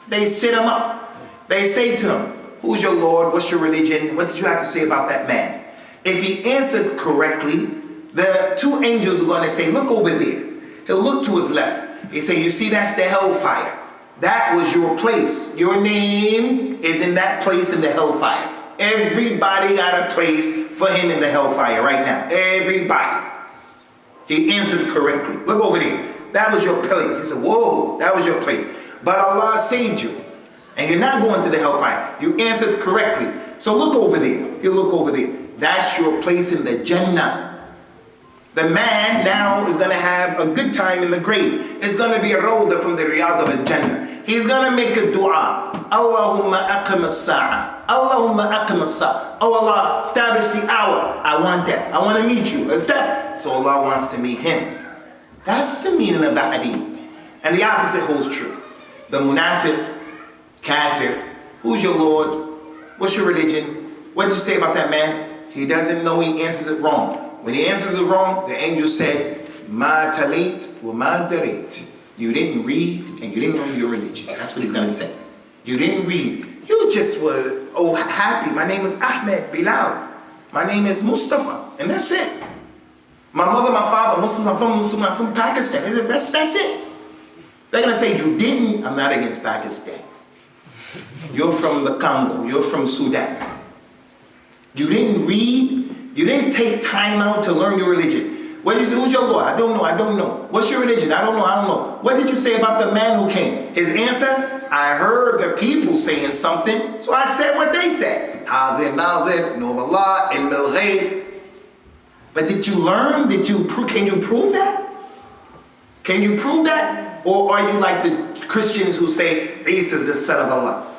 They sit him up. They say to him, who's your Lord? What's your religion? What did you have to say about that man? If he answered correctly, the two angels are going to say, look over there. He'll look to his left. He say, you see, that's the hellfire. That was your place. Your name is in that place in the hellfire. Everybody got a place for him in the hellfire right now. Everybody. He answered correctly. Look over there. That was your place. He said, whoa, that was your place. But Allah saved you. And you're not going to the hellfire. You answered correctly. So look over there. You look over there. That's your place in the Jannah. The man now is going to have a good time in the grave. It's going to be a rawdah from the Riyadh of al-Jannah. He's going to make a dua. Allahumma aqim as-sa'a. Allahumma aqim as-sa'a. Oh Allah, establish the hour. I want that. I want to meet you. Let's step. So Allah wants to meet him. That's the meaning of the hadith. And the opposite holds true. The munafiq, kafir, who's your Lord? What's your religion? What did you say about that man? He doesn't know, he answers it wrong. When he answers it wrong, the angel said, Ma talit wa ma darit. You didn't read and you didn't know your religion. That's what he's going to say. You didn't read. You just were, oh, happy. My name is Ahmed Bilal. My name is Mustafa. And that's it. My mother, my father, Muslim, I'm from Pakistan. That's it. They're going to say, you didn't. I'm not against Pakistan. You're from the Congo. You're from Sudan. You didn't read. You didn't take time out to learn your religion. What did you say? Who's your Lord? I don't know. I don't know. What's your religion? I don't know. I don't know. What did you say about the man who came? His answer? I heard the people saying something, so I said what they said. Hazir, Nazir, Nur Allah, Ilm al-Ghayb. But did you learn? Can you prove that? Can you prove that? Or are you like the Christians who say Isa is the son of Allah?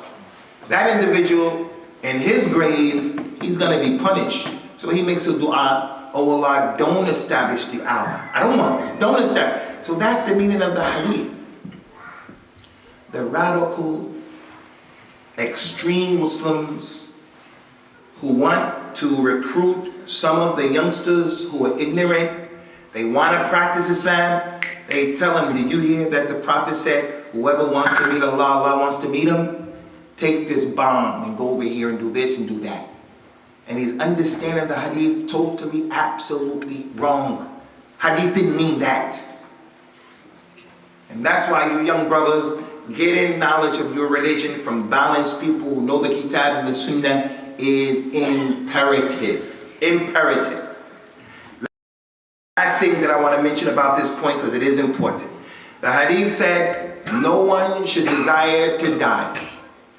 That individual in his grave, he's going to be punished. So he makes a dua, oh Allah, don't establish the hour. I don't want that. Don't establish. So that's the meaning of the hadith. The radical, extreme Muslims who want to recruit some of the youngsters who are ignorant, they want to practice Islam, they tell them, did you hear that the Prophet said, whoever wants to meet Allah, Allah wants to meet him? take this bomb and go over here and do this and do that. And he's understanding the hadith totally, absolutely wrong. Hadith didn't mean that. And that's why you young brothers, getting knowledge of your religion from balanced people who know the Kitab and the Sunnah is imperative. Imperative. Last thing that I want to mention about this point, because it is important. The hadith said, no one should desire to die.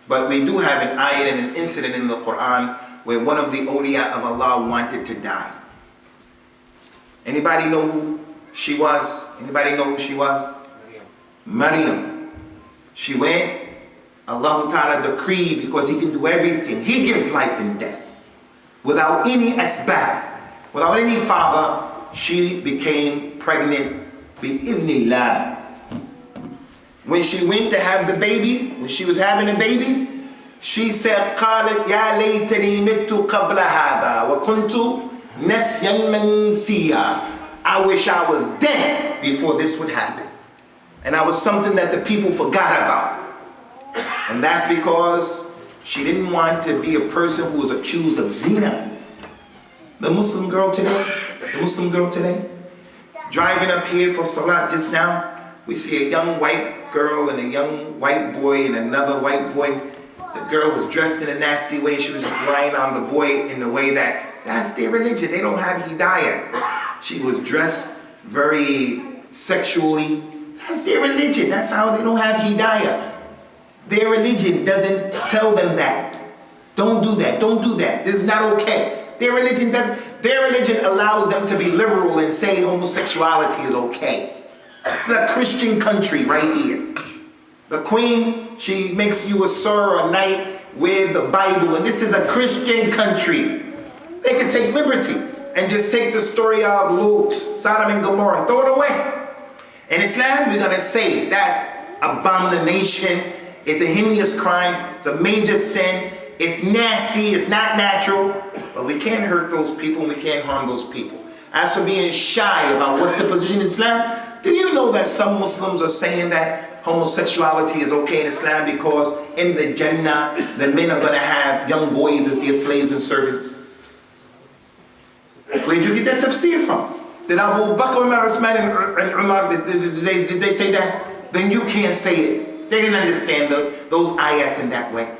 But we do have an ayat and an incident in the Quran where one of the awliya of Allah wanted to die. Anybody know who she was? Anybody know who she was? Maryam. She went, Allah Ta'ala decreed, because He can do everything. He gives life and death. Without any asbab, without any father, she became pregnant bi-idhnillah. When she went to have the baby, when she was having a baby, she said, قالت يا ليتني مت قبل هذا وكنت نسيا منسيا. I wish I was dead before this would happen. And I was something that the people forgot about. And that's because she didn't want to be a person who was accused of zina. The Muslim girl today, driving up here for salat just now, we see a young white girl and a young white boy and another white boy. The girl was dressed in a nasty way. She was just lying on the boy in the way that's their religion. They don't have hidayah. She was dressed very sexually. That's their religion. That's how they don't have hidayah. Their religion doesn't tell them that. Don't do that. Don't do that. This is not okay. Their religion doesn't. Their religion allows them to be liberal and say homosexuality is okay. It's a Christian country right here. The queen, she makes you a sir or knight with the Bible, and this is a Christian country. They can take liberty and just take the story of Lut, Sodom and Gomorrah, and throw it away. In Islam, we're gonna say that's abomination. It's a heinous crime. It's a major sin. It's nasty. It's not natural. But we can't hurt those people and we can't harm those people. As for being shy about what's the position in Islam, do you know that some Muslims are saying that homosexuality is okay in Islam because in the Jannah, the men are going to have young boys as their slaves and servants? Where did you get that tafsir from? Did Abu Bakr, Umar, Uthman, and Umar, did they say that? Then you can't say it. They didn't understand those ayahs in that way.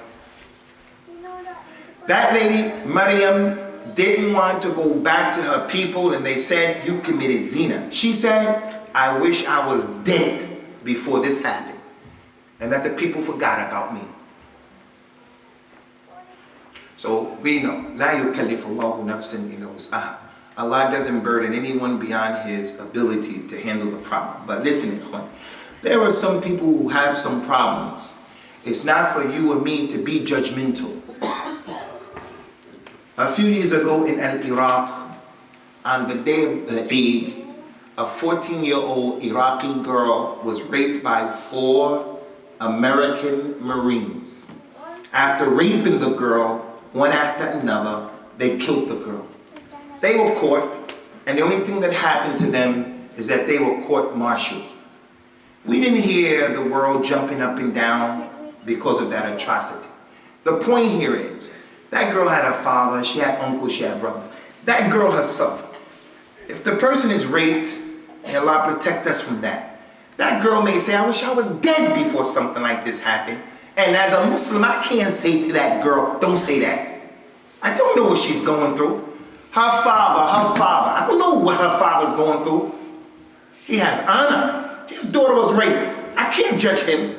That lady, Maryam, didn't want to go back to her people, and they said, you committed zina. She said, I wish I was dead before this happened, and that the people forgot about me. So we know, La yukallifullahu nafsan illa wus'aha. Allah doesn't burden anyone beyond his ability to handle the problem. But listen, there are some people who have some problems. It's not for you or me to be judgmental. A few years ago in Iraq, on the day of the Eid, a 14-year-old Iraqi girl was raped by 4 American Marines. After raping the girl, one after another, they killed the girl. They were caught, and the only thing that happened to them is that they were court-martialed. We didn't hear the world jumping up and down because of that atrocity. The point here is, that girl had a father, she had uncles, she had brothers. That girl herself, if the person is raped, and Allah protect us from that, that girl may say, I wish I was dead before something like this happened. And as a Muslim, I can't say to that girl, don't say that. I don't know what she's going through. Her father, I don't know what her father's going through. He has honor. His daughter was raped. I can't judge him.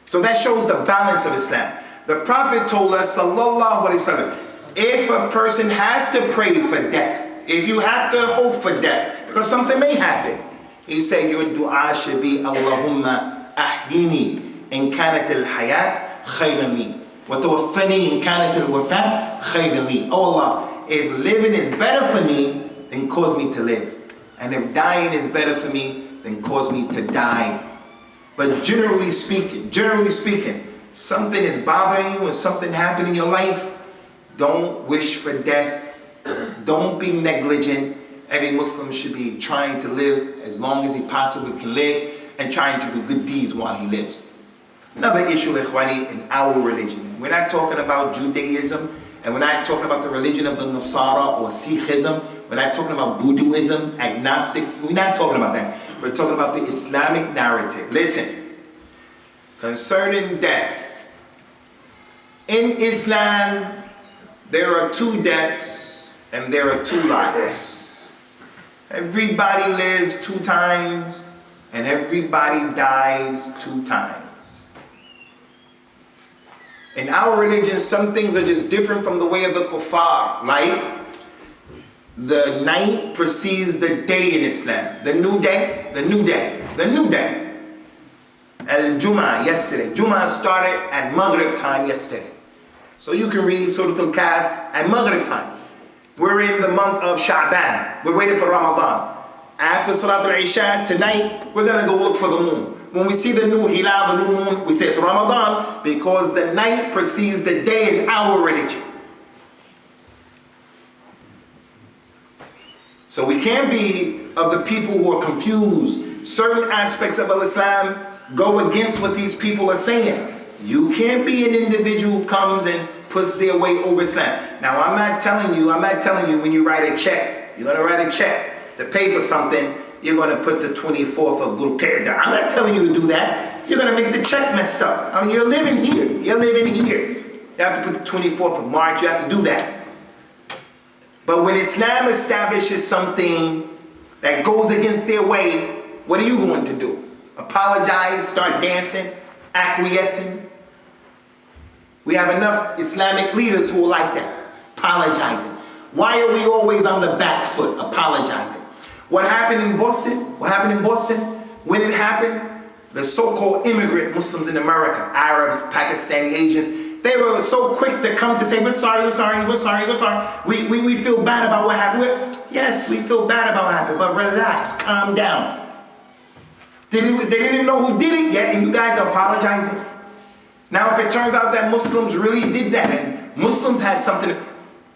So that shows the balance of Islam. The Prophet told us, sallallahu alaihi wasallam, if a person has to pray for death, if you have to hope for death, because something may happen, he said your dua should be, Allahumma ahyini in kanat al-hayat khayran li, wa tawaffani in kanat al-wafat khayran li. Oh Allah, if living is better for me, then cause me to live. And if dying is better for me, then cause me to die. But generally speaking, something is bothering you and something happened in your life, don't wish for death. Don't be negligent. Every Muslim should be trying to live as long as he possibly can live and trying to do good deeds while he lives. Another issue, ikhwani, in our religion. We're not talking about Judaism, and we're not talking about the religion of the Nasara or Sikhism. We're not talking about Buddhism, agnostics. We're not talking about that. We're talking about the Islamic narrative. Listen, concerning death. In Islam, there are 2 deaths and there are 2 lives. Everybody lives 2 times and everybody dies 2 times. In our religion, some things are just different from the way of the kuffar. Like, the night precedes the day in Islam. The new day, the new day, the new day. Al-Jum'ah yesterday. Jum'ah started at Maghrib time yesterday. So you can read Surah Al-Kahf at Maghrib time. We're in the month of Sha'ban. We're waiting for Ramadan. After Salat al-Isha tonight, we're going to go look for the moon. When we see the new hilal, the new moon, we say it's Ramadan because the night precedes the day in our religion. So we can't be of the people who are confused. Certain aspects of Islam go against what these people are saying. You can't be an individual who comes and puts their weight over Islam. Now, I'm not telling you when you write a check, you're going to write a check to pay for something, you're going to put the 24th of Dhul Qa'dah. I'm not telling you to do that. You're going to make the check messed up. I mean, you're living here. You're living here. You have to put the 24th of March. You have to do that. But when Islam establishes something that goes against their way, what are you going to do? Apologize, start dancing, acquiescing? We have enough Islamic leaders who are like that, apologizing. Why are we always on the back foot, apologizing? What happened in Boston? What happened in Boston? When it happened, the so-called immigrant Muslims in America, Arabs, Pakistani, Asians, they were so quick to come to say, we're sorry, we're sorry, we're sorry, we're sorry. We feel bad about what happened. Yes, we feel bad about what happened, but relax, calm down. They didn't even know who did it yet, and you guys are apologizing. Now, if it turns out that Muslims really did that, and Muslims had something,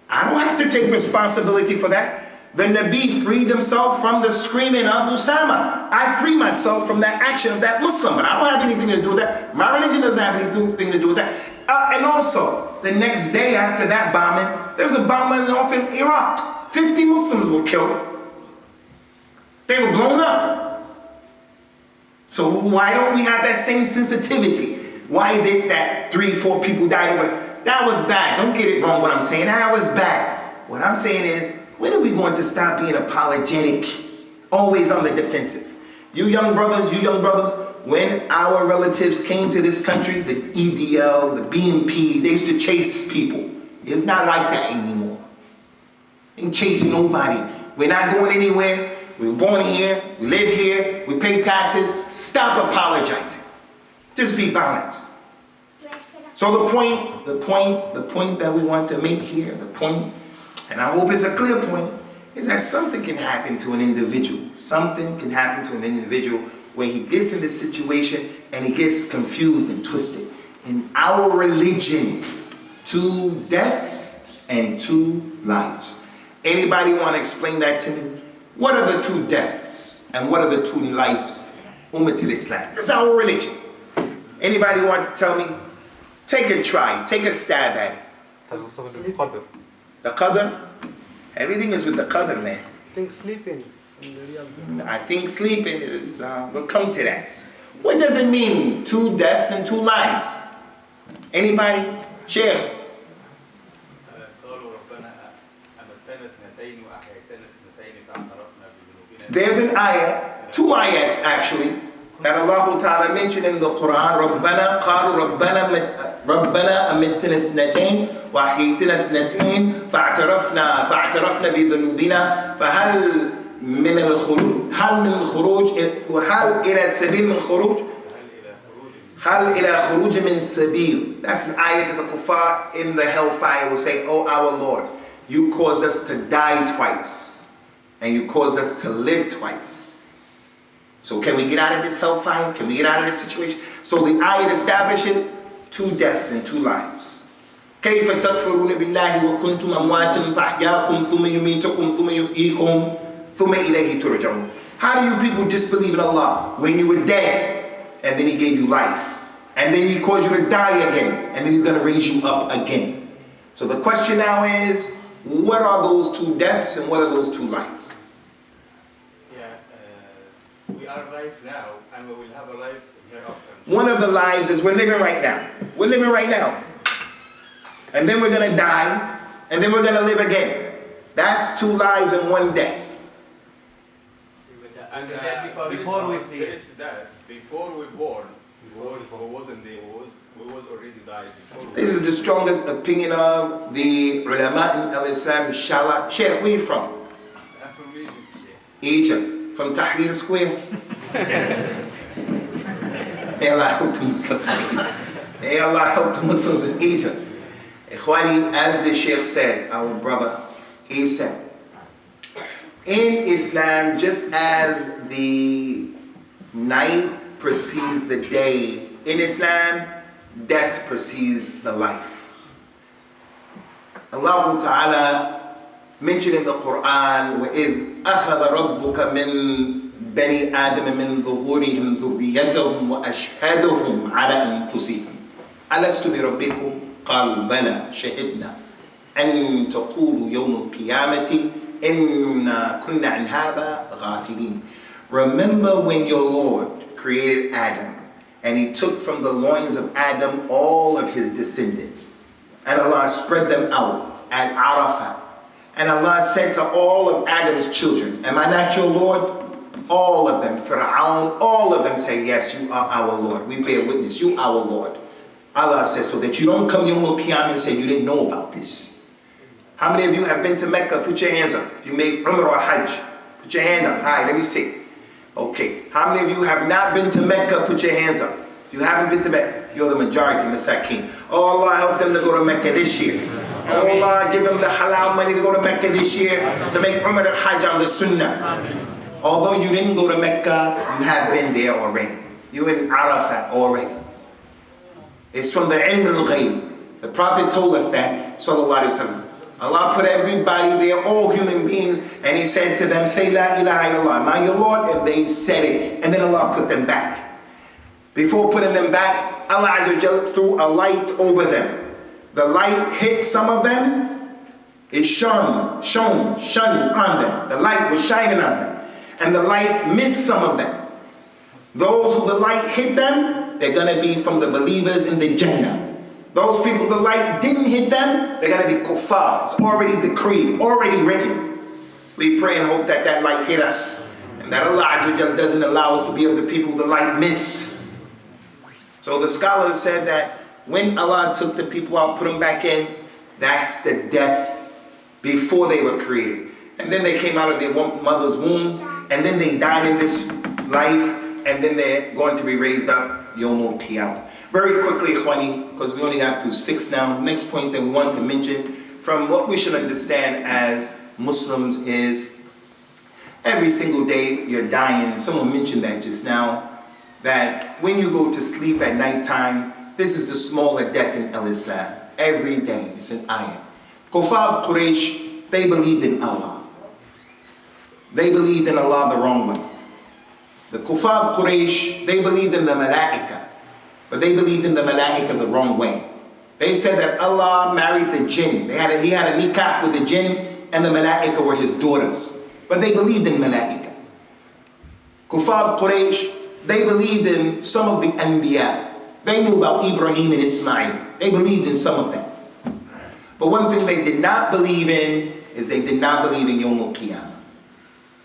I don't have to take responsibility for that. The Nabi freed himself from the screaming of Usamah. I free myself from that action of that Muslim, but I don't have anything to do with that. My religion doesn't have anything to do with that. And also, the next day after that bombing, there was a bombing off in Iraq. 50 Muslims were killed. They were blown up. So why don't we have that same sensitivity? Why is it that 3-4 people died over it? That was bad. Don't get it wrong what I'm saying. That was bad. What I'm saying is, when are we going to stop being apologetic? Always on the defensive. You young brothers, when our relatives came to this country, the EDL, the BNP, they used to chase people. It's not like that anymore. Ain't chasing nobody. We're not going anywhere. We're born here. We live here. We pay taxes. Stop apologizing. Just be balanced. So the point that we want to make here, the point, and I hope it's a clear point, is that something can happen to an individual. Something can happen to an individual where he gets in this situation and he gets confused and twisted. In our religion, 2 deaths and 2 lives. Anybody want to explain that to me? What are the 2 deaths and what are the 2 lives? Ummatul Islam. It's our religion. Anybody want to tell me? Take a try. Take a stab at it. The qadr? Everything is with the qadr, man. I think sleeping. I think sleeping is, we'll come to that. What does it mean, 2 deaths and 2 lives? Anybody? Sheikh. There's an ayat, 2 ayats actually, that Allah Ta'ala mentioned in the Quran. ربنا أمتنا اثنتين وأحييتنا اثنتين فاعترفنا بذنوبنا فهل من الخروج وهل إلى سبيل من خروج هل إلى خروج من سبيل. That's an ayat that the kuffar in the hellfire will say, oh our Lord, you caused us to die twice and you caused us to live twice. So can we get out of this hellfire? Can we get out of this situation? So the ayat establishing 2 deaths and 2 lives. كيف تكفرون بالله وكنتم أمواتا فأحياكم ثم يميتكم ثم يحييكم ثم إليه ترجعون. How do you people disbelieve in Allah when you were dead and then He gave you life? And then he cause you to die again. And then he's going to raise you up again. So the question now is, what are those two deaths and what are those two lives? We are alive now and we will have a life hereafter. One of the lives is we're living right now. We're living right now. And then we're going to die. And then we're going to live again. That's two lives and one death. And before we face that, before we born, we wasn't there, we was already died. This is the strongest opinion of the ulama in al-Islam, inshallah. Sheikh, where are you from? I'm from Egypt, Sheikh. Egypt. From Tahrir Square? May Allah help the Muslims. May Allah help the Muslims in Egypt. Ikhwani, as the Sheikh said, our brother, he said, in Islam, just as the night precedes the day, in Islam, death precedes the life. Allah Ta'ala mentioned in the Quran, وَإِذْ أَخَذَ رَبُّكَ مِنْ بَنِي آدَمَ مِنْ ظُهُورِهِمْ ذُرِّيَّتَهُمْ وَأَشْهَدُهُمْ عَلَى أَنفُسِهِمْ أَلَسْتُ بِرَبِّكُمْ قَالُوا بَلَى شَهِدْنَا أَن تَقُولُوا يَوْمَ الْقِيَامَةِ إِنَّا كُنَّا عَنْ هَذَا غَافِلِينَ. Remember when your Lord created Adam and he took from the loins of Adam all of his descendants, and Allah spread them out at Arafat, and Allah said to all of Adam's children, am I not your Lord? All of them, Fir'aun, all of them say, yes, you are our Lord. We bear witness, you our Lord. Allah says, so that you don't come Yawm al-Qiyamah and say you didn't know about this. How many of you have been to Mecca? Put your hands up. If you made Umrah or Hajj, put your hand up. Hi, let me see. Okay. How many of you have not been to Mecca? Put your hands up. If you haven't been to Mecca, you're the majority, Masakin. Oh, Allah help them to go to Mecca this year. Oh, Allah give them the halal money to go to Mecca this year to make Umrah and Hajj on the Sunnah. Although you didn't go to Mecca, you have been there already. You're in Arafat already. It's from the ilm al-ghayb. The Prophet told us that, sallallahu alayhi wa sallam. Allah put everybody there, all human beings, and he said to them, say la ilaha illallah, am I your Lord? And they said it, and then Allah put them back. Before putting them back, Allah Azza wa Jalla threw a light over them. The light hit some of them, it shone on them. The light was shining on them. And the light missed some of them. Those who the light hit them, they're going to be from the believers in the Jannah. Those people the light didn't hit them, they're going to be kuffar. It's already decreed, already written. We pray and hope that that light hit us. And that Allah Azza wa Jalla doesn't allow us to be of the people the light missed. So the scholars said that when Allah took the people out, put them back in, that's the death before they were created. And then they came out of their mother's wombs, and then they died in this life, and then they're going to be raised up Yawm al-Qiyamah. Very quickly, Ikhwani, because we only got through 6 now. Next point that we want to mention from what we should understand as Muslims is every single day you're dying, and someone mentioned that just now, that when you go to sleep at nighttime, this is the smaller death in al-Islam. Every day, it's an ayah. Kuffar Quraysh, they believed in Allah. They believed in Allah the wrong way. The Kuffar Quraysh, they believed in the Malaika, but they believed in the Malaika the wrong way. They said that Allah married the jinn. He had a nikah with the jinn, and the Malaika were his daughters. But they believed in Malaika. Kuffar Quraysh, they believed in some of the Anbiya. They knew about Ibrahim and Ismail. They believed in some of them. But one thing they did not believe in is they did not believe in Yawm al-Qiyamah.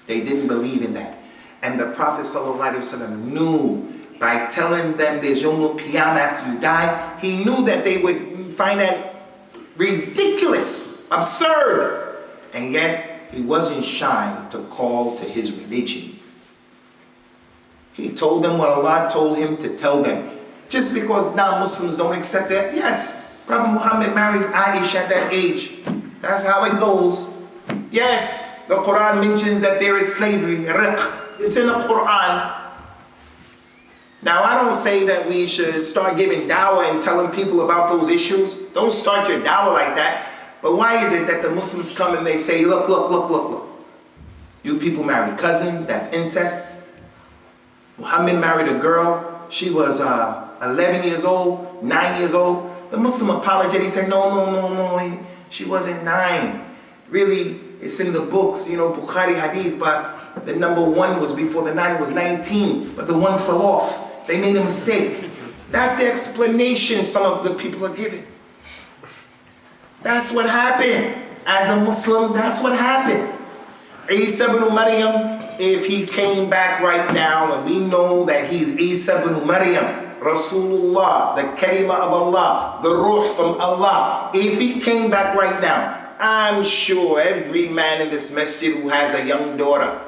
They didn't believe in that. And the Prophet ﷺ knew by telling them there's Yawm al-Qiyamah after you die, he knew that they would find that ridiculous, absurd. And yet, he wasn't shy to call to his religion. He told them what Allah told him to tell them. Just because non-Muslims don't accept that, yes, Prophet Muhammad married Aisha at that age. That's how it goes. Yes, the Quran mentions that there is slavery, riq. It's in the Quran. Now, I don't say that we should start giving dawah and telling people about those issues. Don't start your dawah like that. But why is it that the Muslims come and they say, look, look, look, look, look. You people marry cousins, that's incest. Muhammad married a girl, she was 11 years old, 9 years old. The Muslim apologetic said, no, she wasn't 9. Really, it's in the books, Bukhari hadith, but the number 1 was before the 9 was 19, but the 1 fell off. They made a mistake. That's the explanation some of the people are giving. That's what happened. As a Muslim, that's what happened. Isa ibn Maryam, if he came back right now, and we know that he's Isa ibn Maryam, Rasulullah, the Kalima of Allah, the Ruh from Allah, if he came back right now, I'm sure every man in this masjid who has a young daughter,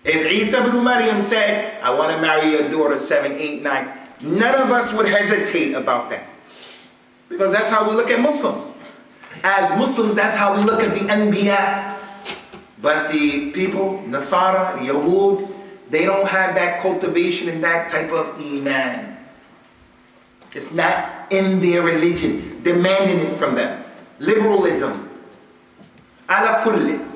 if Isa ibn Maryam said, I want to marry your daughter 7, 8, 9, none of us would hesitate about that. Because that's how we look at Muslims. As Muslims, that's how we look at the Anbiya. But the people, Nasara, Yahud, they don't have that cultivation and that type of Iman. It's not in their religion, demanding it from them. Liberalism. Ala kulli.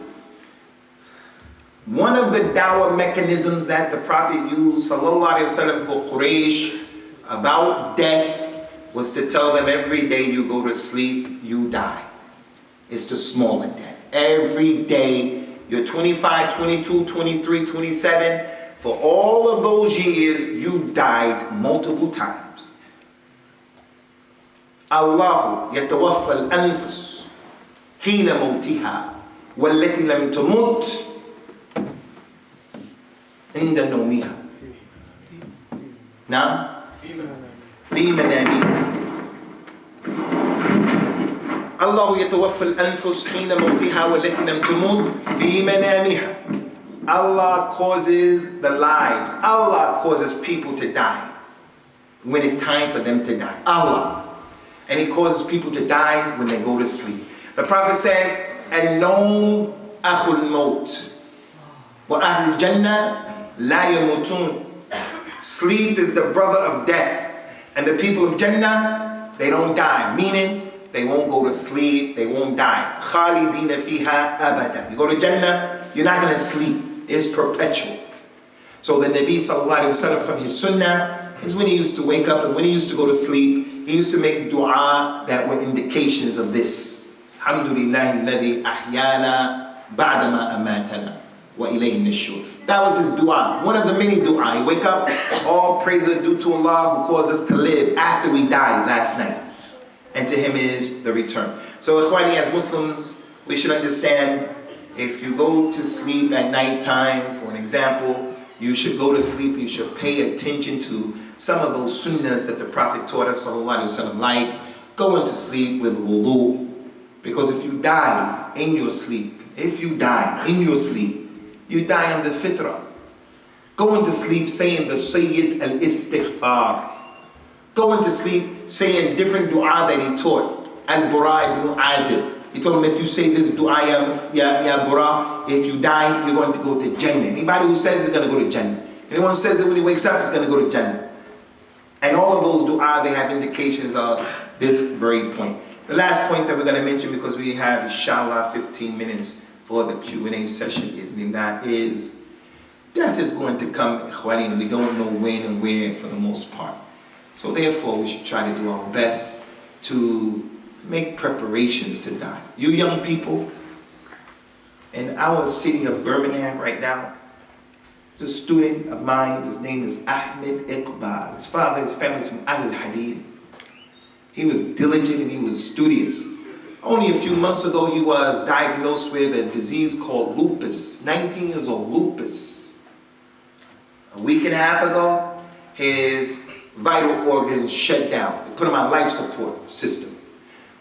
One of the dawah mechanisms that the Prophet used, sallallahu alaihi wasallam, for Quraysh about death was to tell them every day you go to sleep, you die. It's the smaller death. Every day, you're 25, 22, 23, 27. For all of those years, you've died multiple times. Allahu yatawaffa al-anfus hina mawtiha wallati lam tamut inda nawmiha. Now, fi manamiha. Allah yatawaffa al-anfus hina mawtiha wallati lam tamut fi manamiha. Allah causes the lives. Allah causes people to die when it's time for them to die. Allah. And He causes people to die when they go to sleep. The Prophet said, "An-nawm akhul maut, wa ahlul jannah la yamutun." Sleep is the brother of death, and the people of Jannah, they don't die. Meaning, they won't go to sleep, they won't die. Khalidina fiha abada. You go to Jannah, you're not going to sleep. It's perpetual. So the Nabi sallallahu alaihi wasallam, from his sunnah, is when he used to wake up and when he used to go to sleep, he used to make dua that were indications of this. Alhamdulillah alladhi ahyana ba'dama amatana wa ilayhi nushur. That was his dua, one of the many dua. He wake up, all praise are due to Allah who caused us to live after we died last night. And to Him is the return. So ikhwani, as Muslims, we should understand, if you go to sleep at night time, for an example, you should go to sleep, you should pay attention to some of those sunnahs that the Prophet taught us, sallallahu alaihi wasallam, like going to sleep with wudu. Because if you die in your sleep, you die on the fitrah. Going to sleep saying the Sayyid al-Istighfar. Going to sleep saying different dua that he taught. Al-Bara ibn Azib. He told him, if you say this dua, ya Bara, if you die, you're going to go to Jannah. Anybody who says it's going to go to Jannah. Anyone who says it when he wakes up, he's going to go to Jannah. And all of those dua, they have indications of this very point. The last point that we're going to mention, because we have, inshallah, 15 minutes for the Q&A session, that is, death is going to come, ikhwani, and we don't know when and where for the most part. So therefore, we should try to do our best to make preparations to die. You young people, in our city of Birmingham right now, there's a student of mine, his name is Ahmed Iqbal. His father, his family is from Al-Hadith. He was diligent and he was studious. Only a few months ago, he was diagnosed with a disease called lupus. 19 years old, lupus. A week and a half ago, his vital organs shut down. They put him on life support system.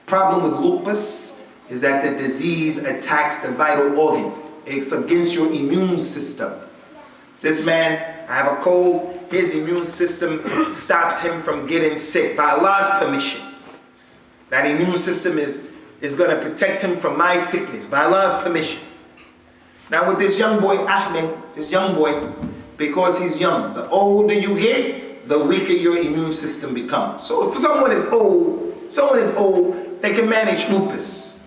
Problem with lupus is that the disease attacks the vital organs. It's against your immune system. This man, I have a cold, his immune system stops him from getting sick by Allah's permission. That immune system is going to protect him from my sickness by Allah's permission. Now with this young boy, Ahmed, this young boy, because he's young, the older you get, the weaker your immune system becomes. So if someone is old, they can manage lupus.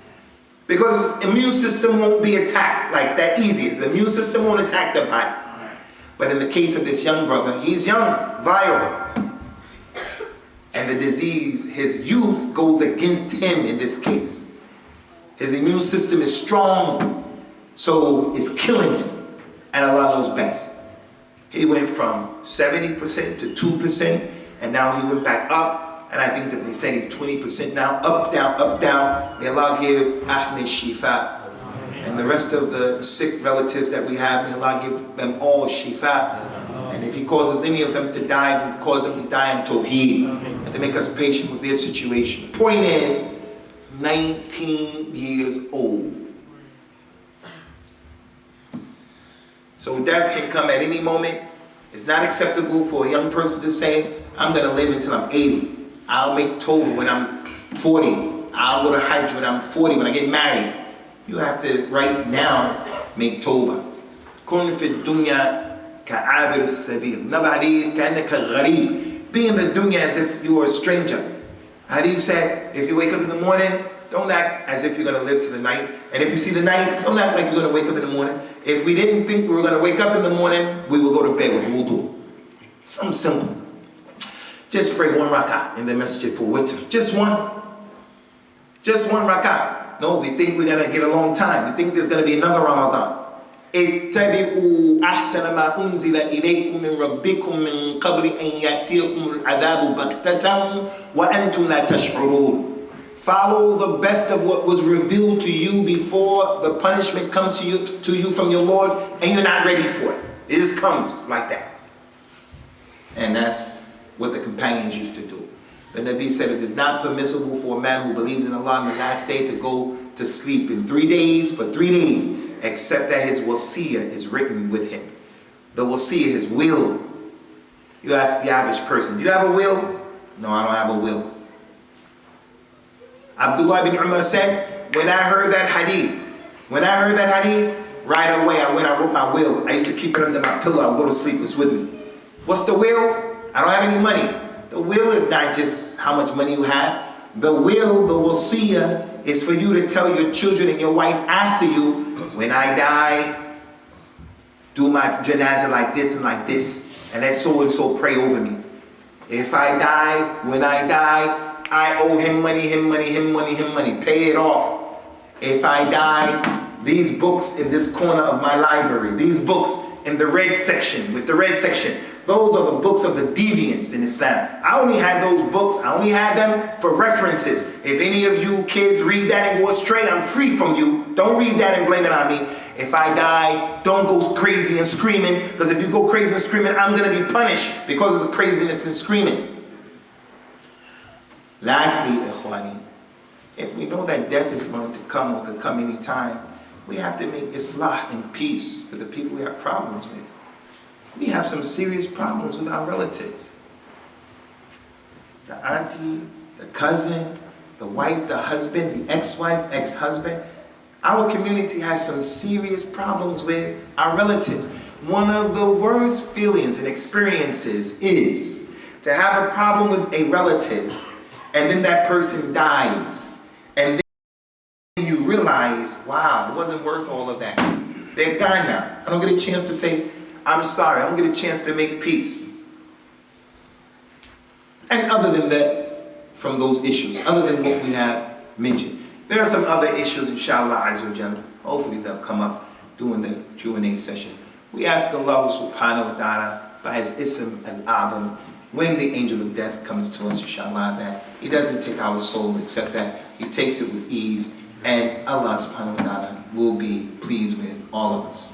Because his immune system won't be attacked like that easy. His immune system won't attack the body. But in the case of this young brother, he's young, viral. And the disease, his youth goes against him in this case. His immune system is strong, so it's killing him. And Allah knows best. He went from 70% to 2%, and now he went back up. And I think that they said he's 20% now. Up, down, up, down. May Allah give Ahmed Shifa. And the rest of the sick relatives that we have, may Allah give them all Shifa. And if he causes any of them to die, he cause them to die in Tawheed. And to make us patient with their situation. The point is, 19 years old. So death can come at any moment. It's not acceptable for a young person to say, I'm going to live until I'm 80. I'll make Tawbah when I'm 40. I'll go to Hajj when I'm 40, when I get married. You have to, right now, make Tawbah. Kun fi dunya ka'abir as-sabil. Another hadith, ka'annaka gharib. Be in the dunya as if you are a stranger. Hadith said, if you wake up in the morning, don't act as if you're going to live to the night. And if you see the night, don't act like you're going to wake up in the morning. If we didn't think we were going to wake up in the morning, we will go to bed with wudu. Something simple. Just pray one rak'ah in the masjid for witr. Just one. Just one rak'ah. No, we think we're going to get a long time. We think there's going to be another Ramadan. اتبعوا أحسن ما أنزل إليكم من ربكم من قبل أن يأتيكم العذاب بغتة وأنتم لا تشعرون. Follow the best of what was revealed to you before the punishment comes to you from your Lord, and you're not ready for it. It just comes like that. And that's what the companions used to do. The Nabi said it is not permissible for a man who believes in Allah on the last day to go to sleep in 3 days, for 3 days, except that his wasiyah is written with him. The wasiyah, his will. You ask the average person, do you have a will? No, I don't have a will. Abdullah bin Umar said, when I heard that hadith, right away I wrote my will. I used to keep it under my pillow. I would go to sleep, it's with me. What's the will? I don't have any money. The will is not just how much money you have. The will, the wasiyah, is for you to tell your children and your wife after you, when I die, do my janazah like this and like this, and let so and so pray over me. If I die, when I die, I owe him money, pay it off. If I die, these books in this corner of my library, these books in the red section, with the red section, those are the books of the deviants in Islam. I only had those books, I only had them for references. If any of you kids read that and go astray, I'm free from you. Don't read that and blame it on me. If I die, don't go crazy and screaming, because if you go crazy and screaming, I'm going to be punished because of the craziness and screaming. Lastly, ikhwani, if we know that death is going to come or could come any time, we have to make islah and peace with the people we have problems with. We have some serious problems with our relatives. The auntie, the cousin, the wife, the husband, the ex-wife, ex-husband. Our community has some serious problems with our relatives. One of the worst feelings and experiences is to have a problem with a relative, and then that person dies, and then you realize, wow, it wasn't worth all of that. They're gone now. I don't get a chance to say, I'm sorry. I don't get a chance to make peace. And other than that, from those issues, other than what we have mentioned, there are some other issues, inshallah, azza. Hopefully they'll come up during the Q&A session. We ask Allah subhanahu wa ta'ala by his ism al-a'zam, when the angel of death comes to us, inshallah, that he doesn't take our soul, except that he takes it with ease, and Allah subhanahu wa ta'ala will be pleased with all of us.